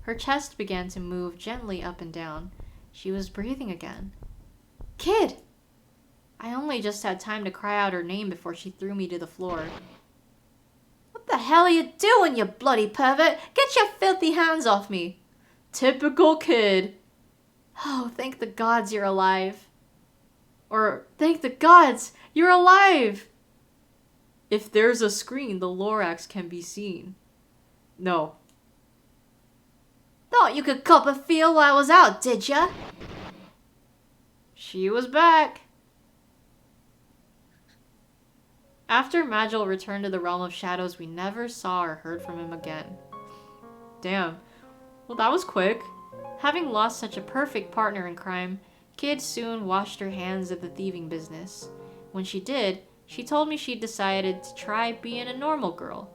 Her chest began to move gently up and down. She was breathing again. Kid! I only just had time to cry out her name before she threw me to the floor. What the hell are you doing, you bloody pervert? Get your filthy hands off me! Typical Kid. Oh, thank the gods you're alive. Or, thank the gods, you're alive! If there's a screen, the Lorax can be seen. No. Thought you could cop a feel while I was out, did ya? She was back. After Magil returned to the realm of shadows, we never saw or heard from him again. Damn. Well, that was quick. Having lost such a perfect partner in crime, Kid soon washed her hands of the thieving business. When she did, she told me she'd decided to try being a normal girl.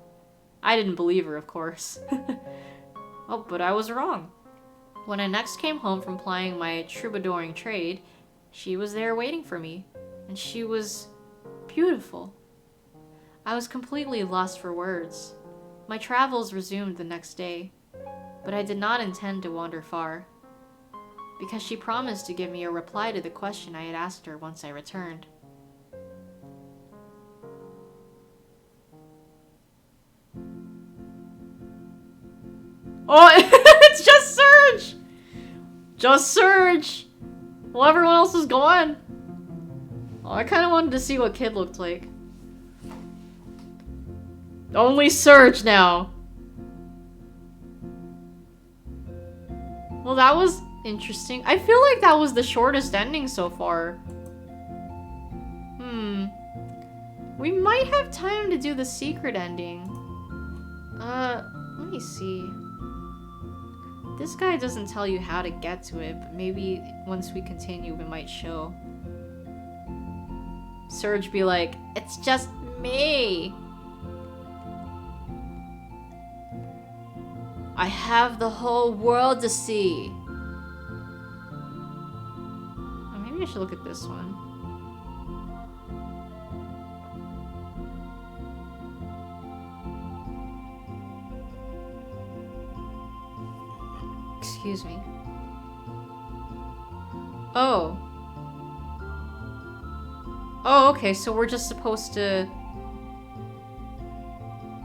I didn't believe her, of course. Oh, but I was wrong. When I next came home from plying my troubadouring trade, she was there waiting for me, and she was beautiful. I was completely lost for words. My travels resumed the next day, but I did not intend to wander far, because she promised to give me a reply to the question I had asked her once I returned. Oh, it's just Surge! Just Surge! Well, everyone else is gone. Oh, I kind of wanted to see what Kid looked like. Only Surge now. Well, that was interesting. I feel like that was the shortest ending so far. We might have time to do the secret ending. Let me see. This guy doesn't tell you how to get to it, but maybe once we continue, it might show. Surge be like, it's just me. I have the whole world to see. Oh, maybe I should look at this one. Excuse me. Oh. Oh, okay, so we're just supposed to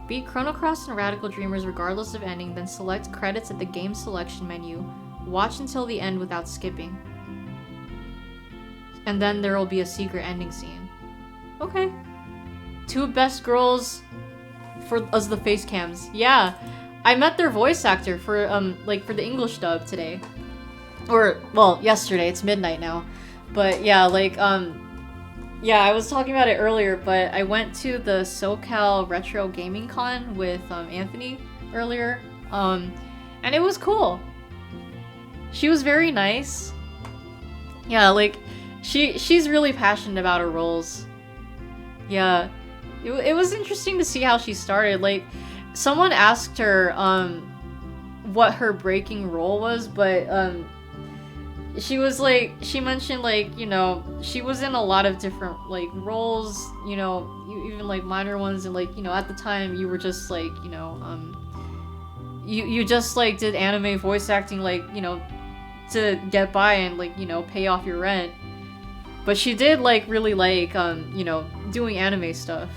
beat Chrono Cross and Radical Dreamers regardless of ending, then select credits at the game selection menu, watch until the end without skipping. And then there will be a secret ending scene. Okay. 2 best girls as the face cams. Yeah. I met their voice actor for for the English dub today. Or, well, yesterday. It's midnight now. But yeah, yeah, I was talking about it earlier, but I went to the SoCal Retro Gaming Con with Anthony earlier, and it was cool. She was very nice. Yeah, she's really passionate about her roles. Yeah, it was interesting to see how she started. Someone asked her what her breaking role was, but she was she mentioned you know, she was in a lot of different roles, you know, even minor ones, and you know, at the time you were just you know, you just did anime voice acting you know, to get by and you know, pay off your rent. But she did really you know, doing anime stuff.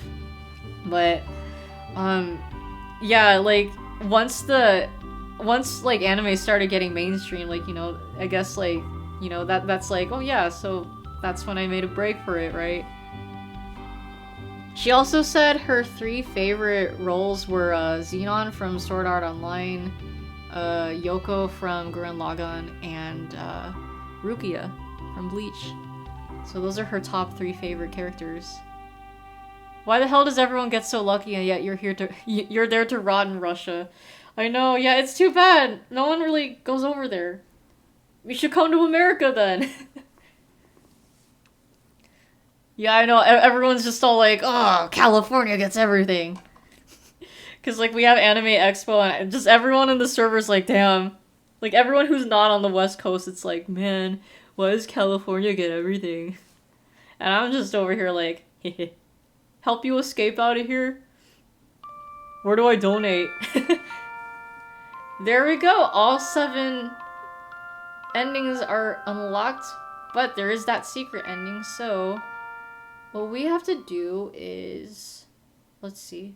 But yeah, once anime started getting mainstream, you know, I guess you know, that's oh yeah, so that's when I made a break for it, right? She also said her 3 favorite roles were Xenon from Sword Art Online, Yoko from Gurren Lagann, and Rukia from Bleach. So those are her top 3 favorite characters. Why the hell does everyone get so lucky and yet you're there to rot in Russia? I know, yeah, it's too bad. No one really goes over there. We should come to America then. Yeah, I know, everyone's just all oh, California gets everything. Cause we have Anime Expo and just everyone in the server's damn, Like, everyone who's not on the West Coast, it's like, man, why does California get everything? And I'm just over here like, hehe. Help you escape out of here? Where do I donate? There we go. All 7 endings are unlocked, but there is that secret ending, so what we have to do is... Let's see.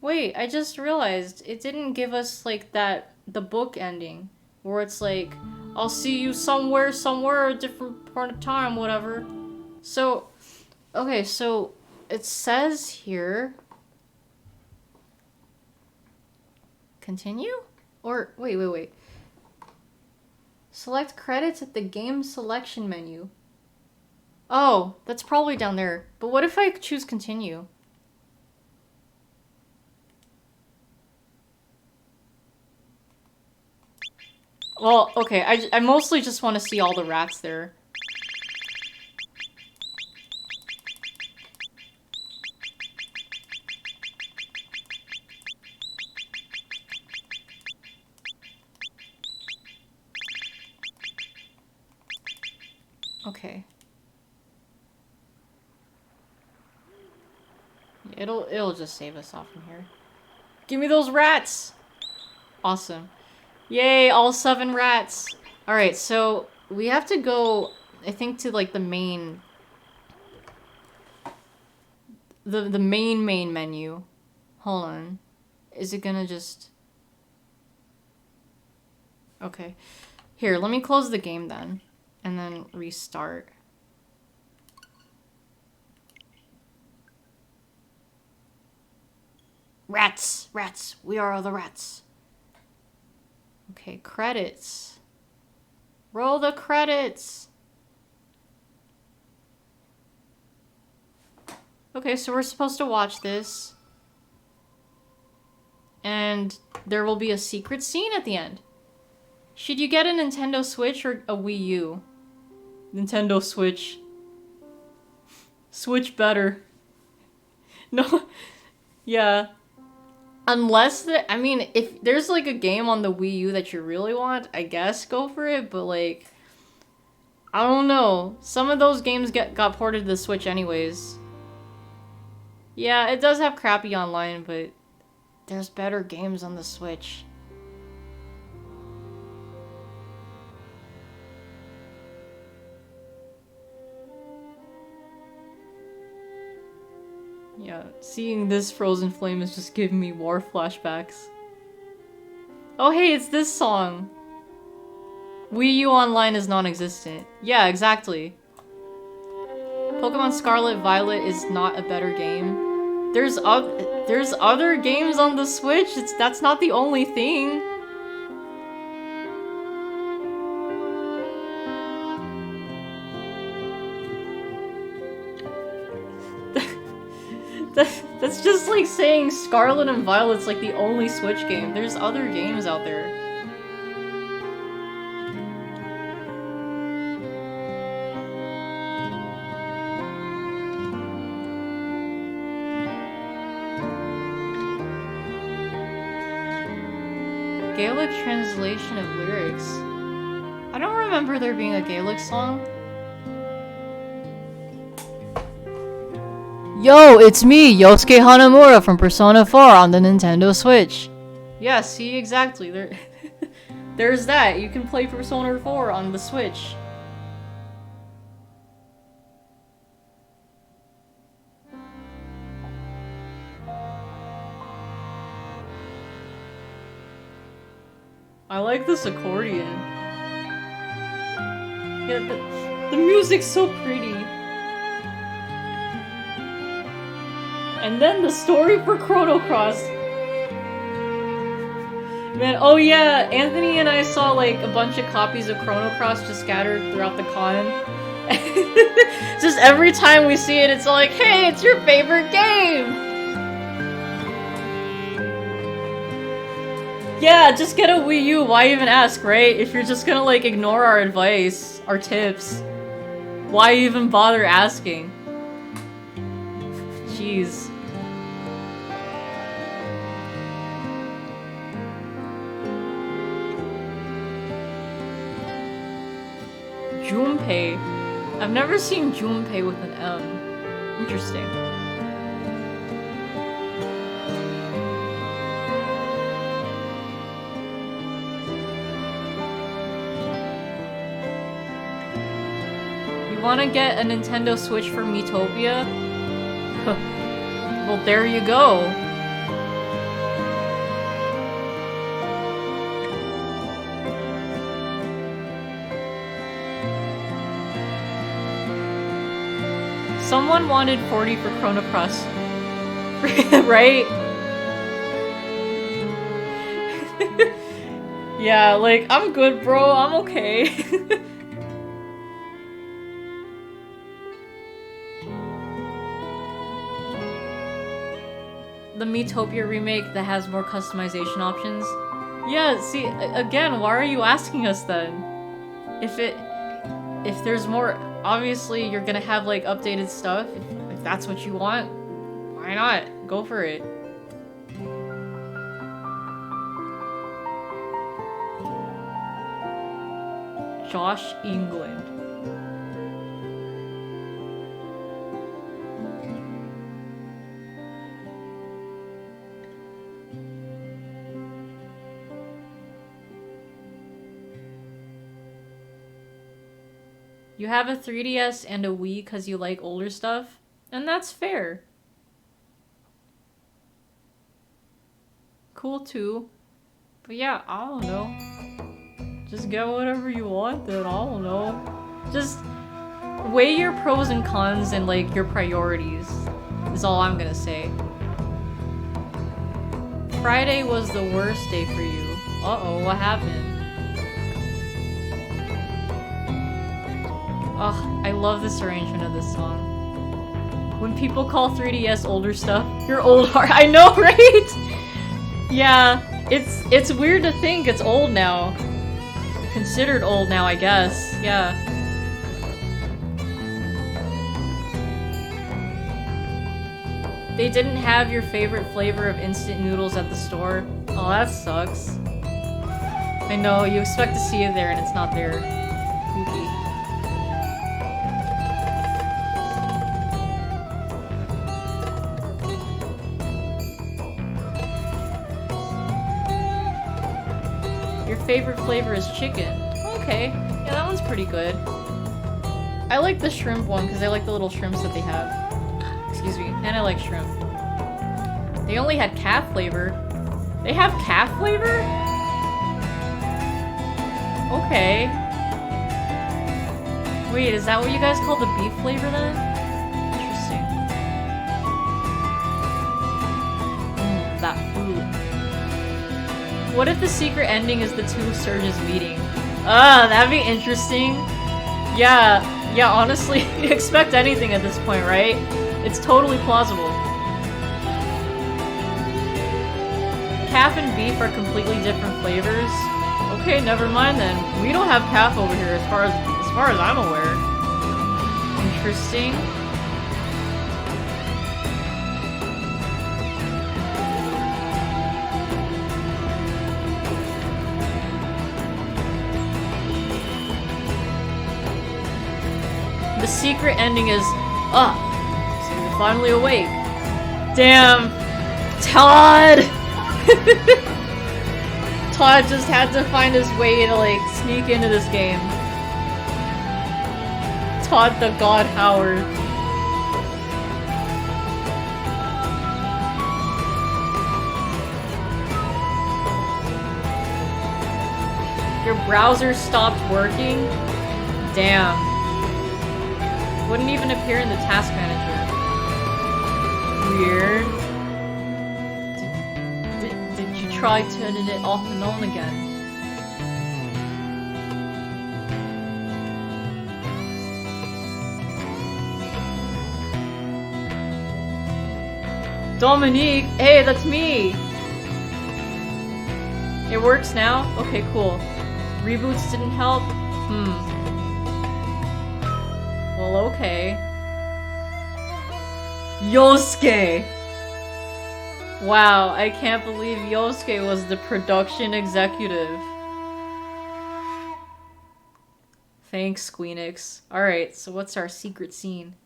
Wait, I just realized it didn't give us, like, the book ending, where it's like, I'll see you somewhere, a different part of time, whatever. So, okay, so it says here... Continue? Or, wait. Select credits at the game selection menu. Oh, that's probably down there. But what if I choose continue? Well, okay, I mostly just want to see all the rats there. Okay. It'll just save us off from here. Give me those rats! Awesome. Yay, all 7 rats! Alright, so we have to go, I think, to like the main... The main menu. Hold on. Is it gonna just... Okay. Here, let me close the game then. And then restart. Rats! Rats! We are the rats. Okay, credits. Roll the credits! Okay, so we're supposed to watch this. And there will be a secret scene at the end. Should you get a Nintendo Switch or a Wii U? Nintendo Switch. Switch better. No. Yeah. Unless I mean, if there's like a game on the Wii U that you really want, I guess go for it, but like, I don't know. Some of those games got ported to the Switch anyways. Yeah, it does have crappy online, but there's better games on the Switch. Yeah, seeing this Frozen Flame is just giving me war flashbacks. Oh hey, it's this song! Wii U Online is non-existent. Yeah, exactly. Pokemon Scarlet Violet is not a better game. There's other games on the Switch, that's not the only thing. That's just like saying Scarlet and Violet's like the only Switch game. There's other games out there. Gaelic translation of lyrics. I don't remember there being a Gaelic song. Yo, it's me, Yosuke Hanamura from Persona 4 on the Nintendo Switch. Yeah, see, exactly. There's that. You can play Persona 4 on the Switch. I like this accordion. Yeah, the music's so pretty. And then the story for Chrono Cross. Man, oh yeah, Anthony and I saw like a bunch of copies of Chrono Cross just scattered throughout the con. Just every time we see it, it's like, hey, it's your favorite game! Yeah, just get a Wii U, why even ask, right? If you're just gonna like ignore our advice, our tips, why even bother asking? Jeez. Junpei. I've never seen Junpei with an M. Interesting. You wanna get a Nintendo Switch for Miitopia? Well, there you go. Someone wanted 40 for Chrono Cross. Right? Yeah, like, I'm good, bro. I'm okay. The Miitopia remake that has more customization options. Yeah, see, again, why are you asking us then? If there's more, obviously you're gonna have like updated stuff. If that's what you want, why not? Go for it. Josh England. You have a 3DS and a Wii because you like older stuff, and that's fair. Cool too. But yeah, I don't know. Just get whatever you want then, I don't know. Just weigh your pros and cons and like your priorities is all I'm gonna say. Friday was the worst day for you. Uh-oh, what happened? Oh, I love this arrangement of this song. When people call 3DS older stuff, you're old heart. I know, right? Yeah, it's weird to think it's old now. Considered old now, I guess. Yeah. They didn't have your favorite flavor of instant noodles at the store. Oh, that sucks. I know, you expect to see it there and it's not there. Poopy. Your favorite flavor is chicken. Okay. Yeah, that one's pretty good. I like the shrimp one because I like the little shrimps that they have. Excuse me. And I like shrimp. They only had calf flavor. They have calf flavor? Okay. Wait, is that what you guys call the beef flavor then? Interesting. That food. What if the secret ending is the two Surges meeting? Ah, that'd be interesting. Yeah, honestly, you expect anything at this point, right? It's totally plausible. Calf and beef are completely different flavors. Okay, never mind then. We don't have calf over here as far as I'm aware. Interesting. The secret ending is up. So you're finally awake. Damn. Todd! Todd just had to find his way to like sneak into this game. Todd the God Howard. Your browser stopped working? Damn. Wouldn't even appear in the task manager. Weird. Did you try turning it off and on again? Dominique! Hey, that's me! It works now? Okay, cool. Reboots didn't help? Well, okay. Yosuke! Wow, I can't believe Yosuke was the production executive. Thanks, Squeenix. Alright, so what's our secret scene?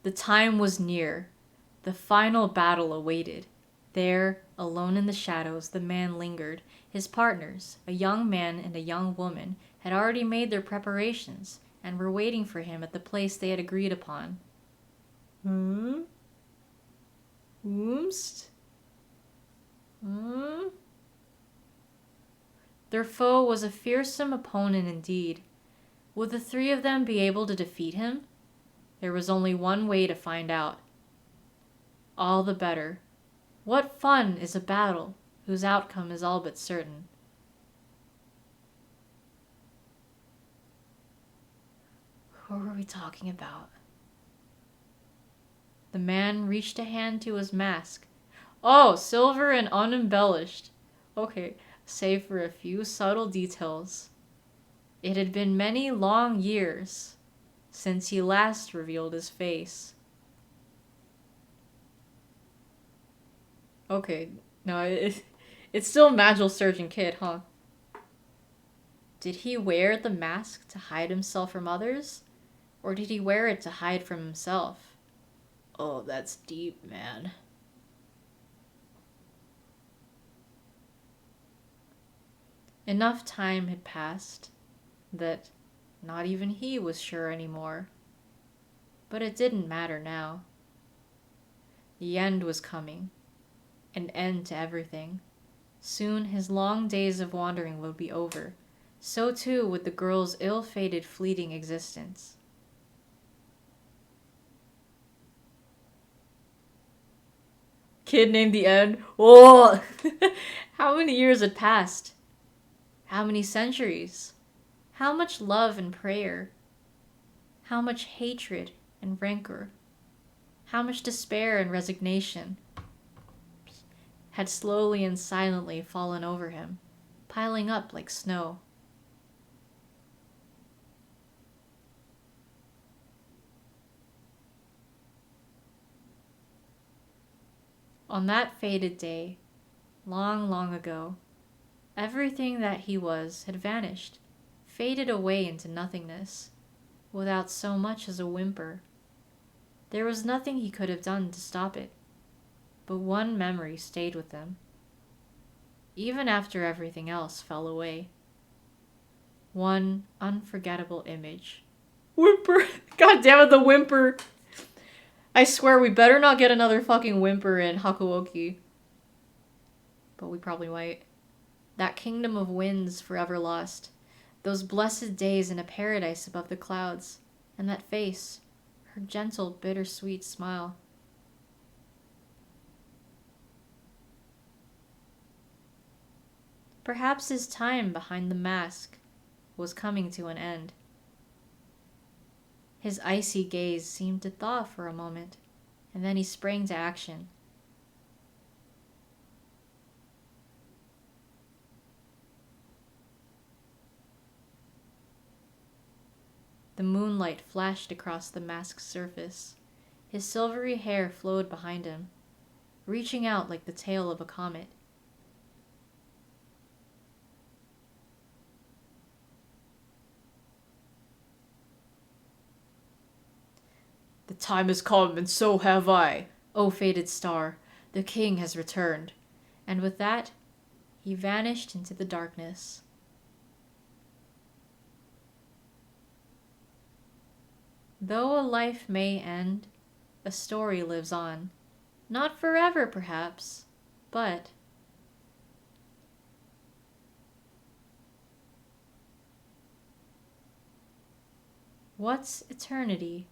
The time was near. The final battle awaited. There, alone in the shadows, the man lingered. His partners, a young man and a young woman, had already made their preparations and were waiting for him at the place they had agreed upon. Whomst? Their foe was a fearsome opponent indeed. Would the three of them be able to defeat him? There was only one way to find out. All the better. What fun is a battle whose outcome is all but certain? Who are we talking about? The man reached a hand to his mask. Oh, silver and unembellished. Okay, save for a few subtle details. It had been many long years since he last revealed his face. Okay, no, it's still Magil Surgeon Kid, huh? Did he wear the mask to hide himself from others? Or did he wear it to hide from himself? Oh, that's deep, man. Enough time had passed that not even he was sure anymore. But it didn't matter now. The end was coming. An end to everything. Soon his long days of wandering would be over. So too would the girl's ill-fated fleeting existence. Kid named the End. Oh! How many years had passed? How many centuries? How much love and prayer? How much hatred and rancor? How much despair and resignation had slowly and silently fallen over him, piling up like snow? On that fated day, long, long ago, everything that he was had vanished, faded away into nothingness, without so much as a whimper. There was nothing he could have done to stop it, but one memory stayed with him, even after everything else fell away. One unforgettable image. Whimper! God damn it, the whimper! I swear we better not get another fucking whimper in Hakuoki. But we probably might. That kingdom of winds forever lost. Those blessed days in a paradise above the clouds. And that face. Her gentle, bittersweet smile. Perhaps his time behind the mask was coming to an end. His icy gaze seemed to thaw for a moment, and then he sprang to action. The moonlight flashed across the mask's surface. His silvery hair flowed behind him, reaching out like the tail of a comet. The time has come, and so have I. O fated star, the king has returned. And with that, he vanished into the darkness. Though a life may end, a story lives on. Not forever, perhaps, but... what's eternity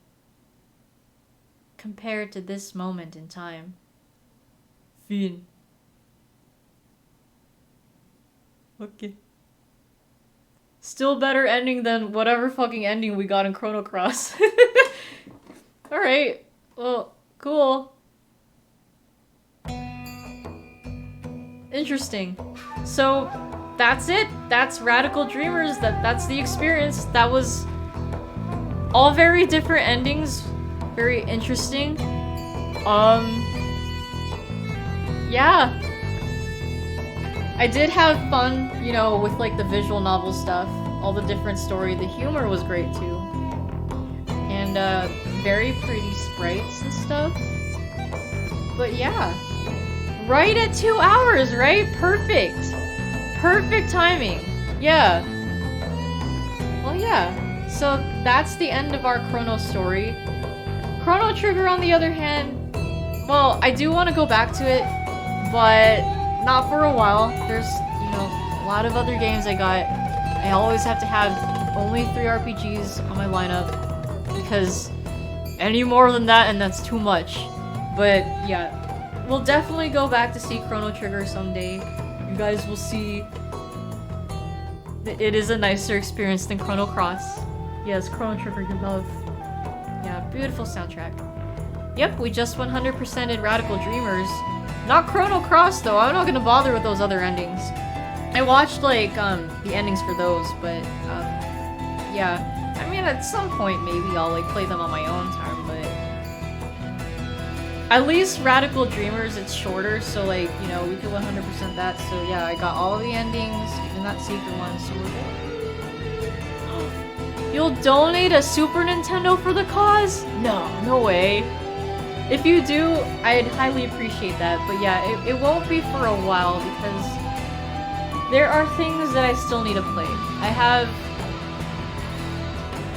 compared to this moment in time? Fin. Okay. Still better ending than whatever fucking ending we got in Chrono Cross. Alright. Well, cool. Interesting. So, that's it. That's Radical Dreamers. That's the experience. That was all very different endings. Very interesting. Yeah. I did have fun, you know, with like the visual novel stuff, all the different story. The humor was great too, and very pretty sprites and stuff. But yeah, right at 2 hours, right? Perfect, perfect timing. Yeah. Well, yeah. So that's the end of our Chrono story. Chrono Trigger, on the other hand, well, I do want to go back to it, but not for a while. There's, you know, a lot of other games I got. I always have to have only 3 RPGs on my lineup, because any more than that and that's too much. But yeah, we'll definitely go back to see Chrono Trigger someday. You guys will see it is a nicer experience than Chrono Cross. Yes, Chrono Trigger you love. Yeah, beautiful soundtrack. Yep, we just 100%ed Radical Dreamers. Not Chrono Cross though, I'm not gonna bother with those other endings. I watched like the endings for those, but yeah. I mean at some point maybe I'll like play them on my own time, but at least Radical Dreamers it's shorter, so like, you know, we could 100% that. So yeah, I got all the endings, even that secret one, so we're good. You'll donate a Super Nintendo for the cause? No way. If you do, I'd highly appreciate that, but yeah, it won't be for a while because there are things that I still need to play. I have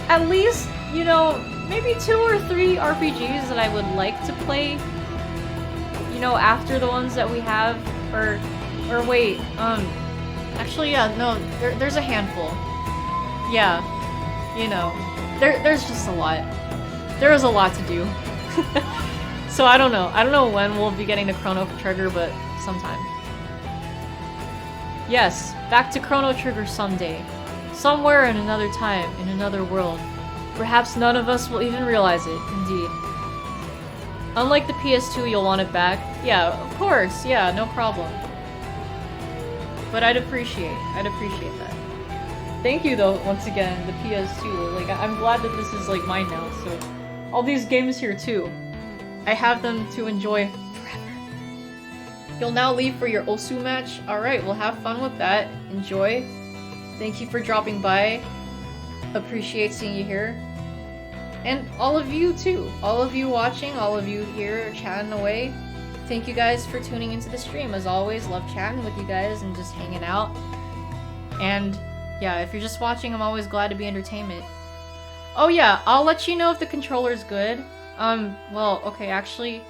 at least, you know, maybe 2 or 3 RPGs that I would like to play, you know, after the ones that we have, or wait, actually, yeah, no, there's a handful. Yeah, you know, there's just a lot. There is a lot to do. So I don't know when we'll be getting to Chrono Trigger, but sometime. Yes, back to Chrono Trigger someday. Somewhere in another time, in another world. Perhaps none of us will even realize it, indeed. Unlike the PS2, you'll want it back. Yeah, of course, yeah, no problem. But I'd appreciate that. Thank you though, once again, the PS2. Like, I'm glad that this is like mine now, so all these games here too. I have them to enjoy forever. You'll now leave for your Osu match? Alright, well have fun with that. Enjoy. Thank you for dropping by. Appreciate seeing you here. And all of you too. All of you watching, all of you here chatting away. Thank you guys for tuning into the stream. As always, love chatting with you guys and just hanging out. And yeah, if you're just watching, I'm always glad to be entertainment. Oh yeah, I'll let you know if the controller's good. Well, okay, actually,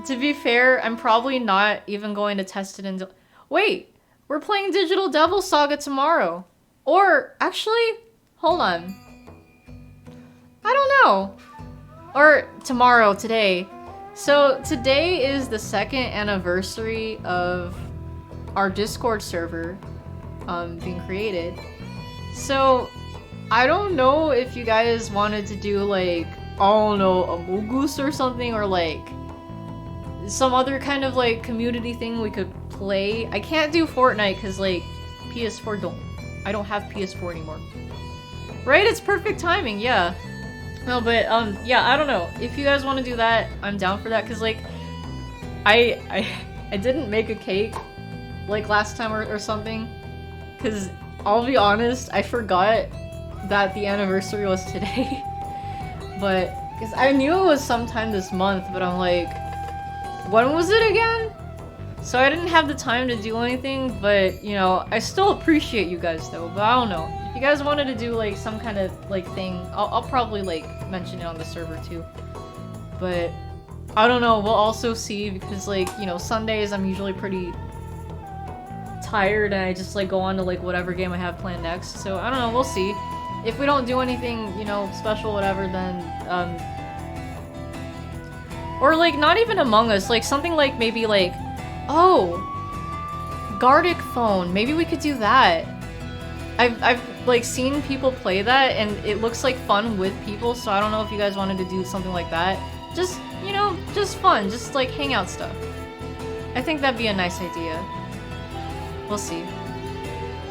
to be fair, I'm probably not even going to test it until... Wait! We're playing Digital Devil Saga tomorrow! Or, actually, hold on. I don't know. Or tomorrow, today. So, today is the 2nd anniversary of our Discord server, being created. So... I don't know if you guys wanted to do like, I don't know, a Mogus or something, or like some other kind of like community thing we could play. I can't do Fortnite because like PS4 I don't have PS4 anymore. Right? It's perfect timing, yeah. No, but yeah, I don't know. If you guys want to do that, I'm down for that because like I didn't make a cake like last time or something because I'll be honest, I forgot that the anniversary was today. But because I knew it was sometime this month, but I'm like, when was it again? So I didn't have the time to do anything, but you know, I still appreciate you guys though. But I don't know, if you guys wanted to do like some kind of like thing, I'll probably like mention it on the server too. But I don't know, we'll also see, because like, you know, Sundays I'm usually pretty tired and I just like go on to like whatever game I have planned next. So I don't know, we'll see. If we don't do anything, you know, special, whatever, then, or, like, not even Among Us, like, something like, maybe, like, oh, Gardic Phone, maybe we could do that. I've, like, seen people play that, and it looks like fun with people, so I don't know if you guys wanted to do something like that. Just, you know, just fun, just, like, hangout stuff. I think that'd be a nice idea. We'll see.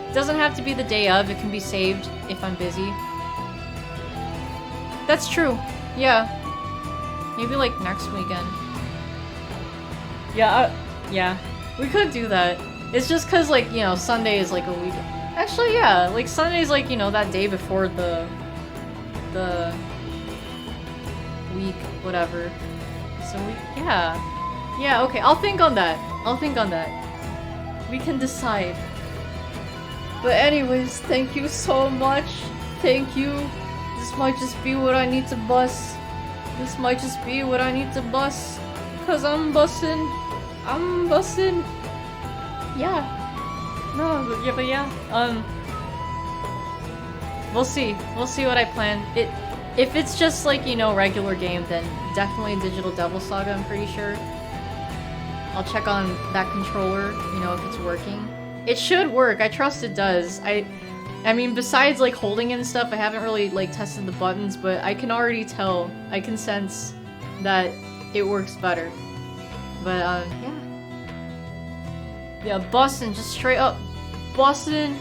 It doesn't have to be the day of, it can be saved if I'm busy. That's true. Yeah. Maybe like next weekend. Yeah, yeah. We could do that. It's just cause like, you know, Sunday is like a week. Actually, yeah, like Sunday's like, you know, that day before the week, whatever. So yeah, okay, I'll think on that. We can decide. But anyways, thank you so much. Thank you. This might just be what I need to bust. Cause I'm busting. Yeah. No, but yeah. We'll see what I plan. If it's just like, you know, regular game, then definitely Digital Devil Saga, I'm pretty sure. I'll check on that controller, you know, if it's working. It should work, I trust it does. I mean, besides like holding and stuff, I haven't really like tested the buttons, but I can already tell, I can sense that it works better. But yeah. Yeah, bustin', just straight up bustin'.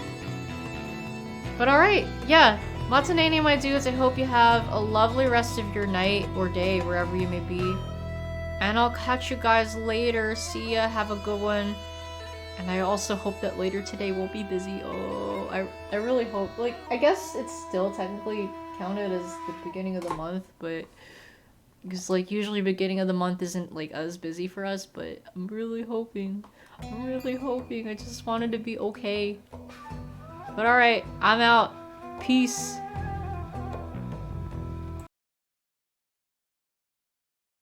But alright, yeah. Matanene, my dudes, I hope you have a lovely rest of your night or day, wherever you may be. And I'll catch you guys later. See ya, have a good one. And I also hope that later today won't be busy. Oh, I really hope. Like, I guess it's still technically counted as the beginning of the month, but... Because, like, usually beginning of the month isn't, like, as busy for us, but I'm really hoping. I just wanted to be okay. But alright, I'm out. Peace.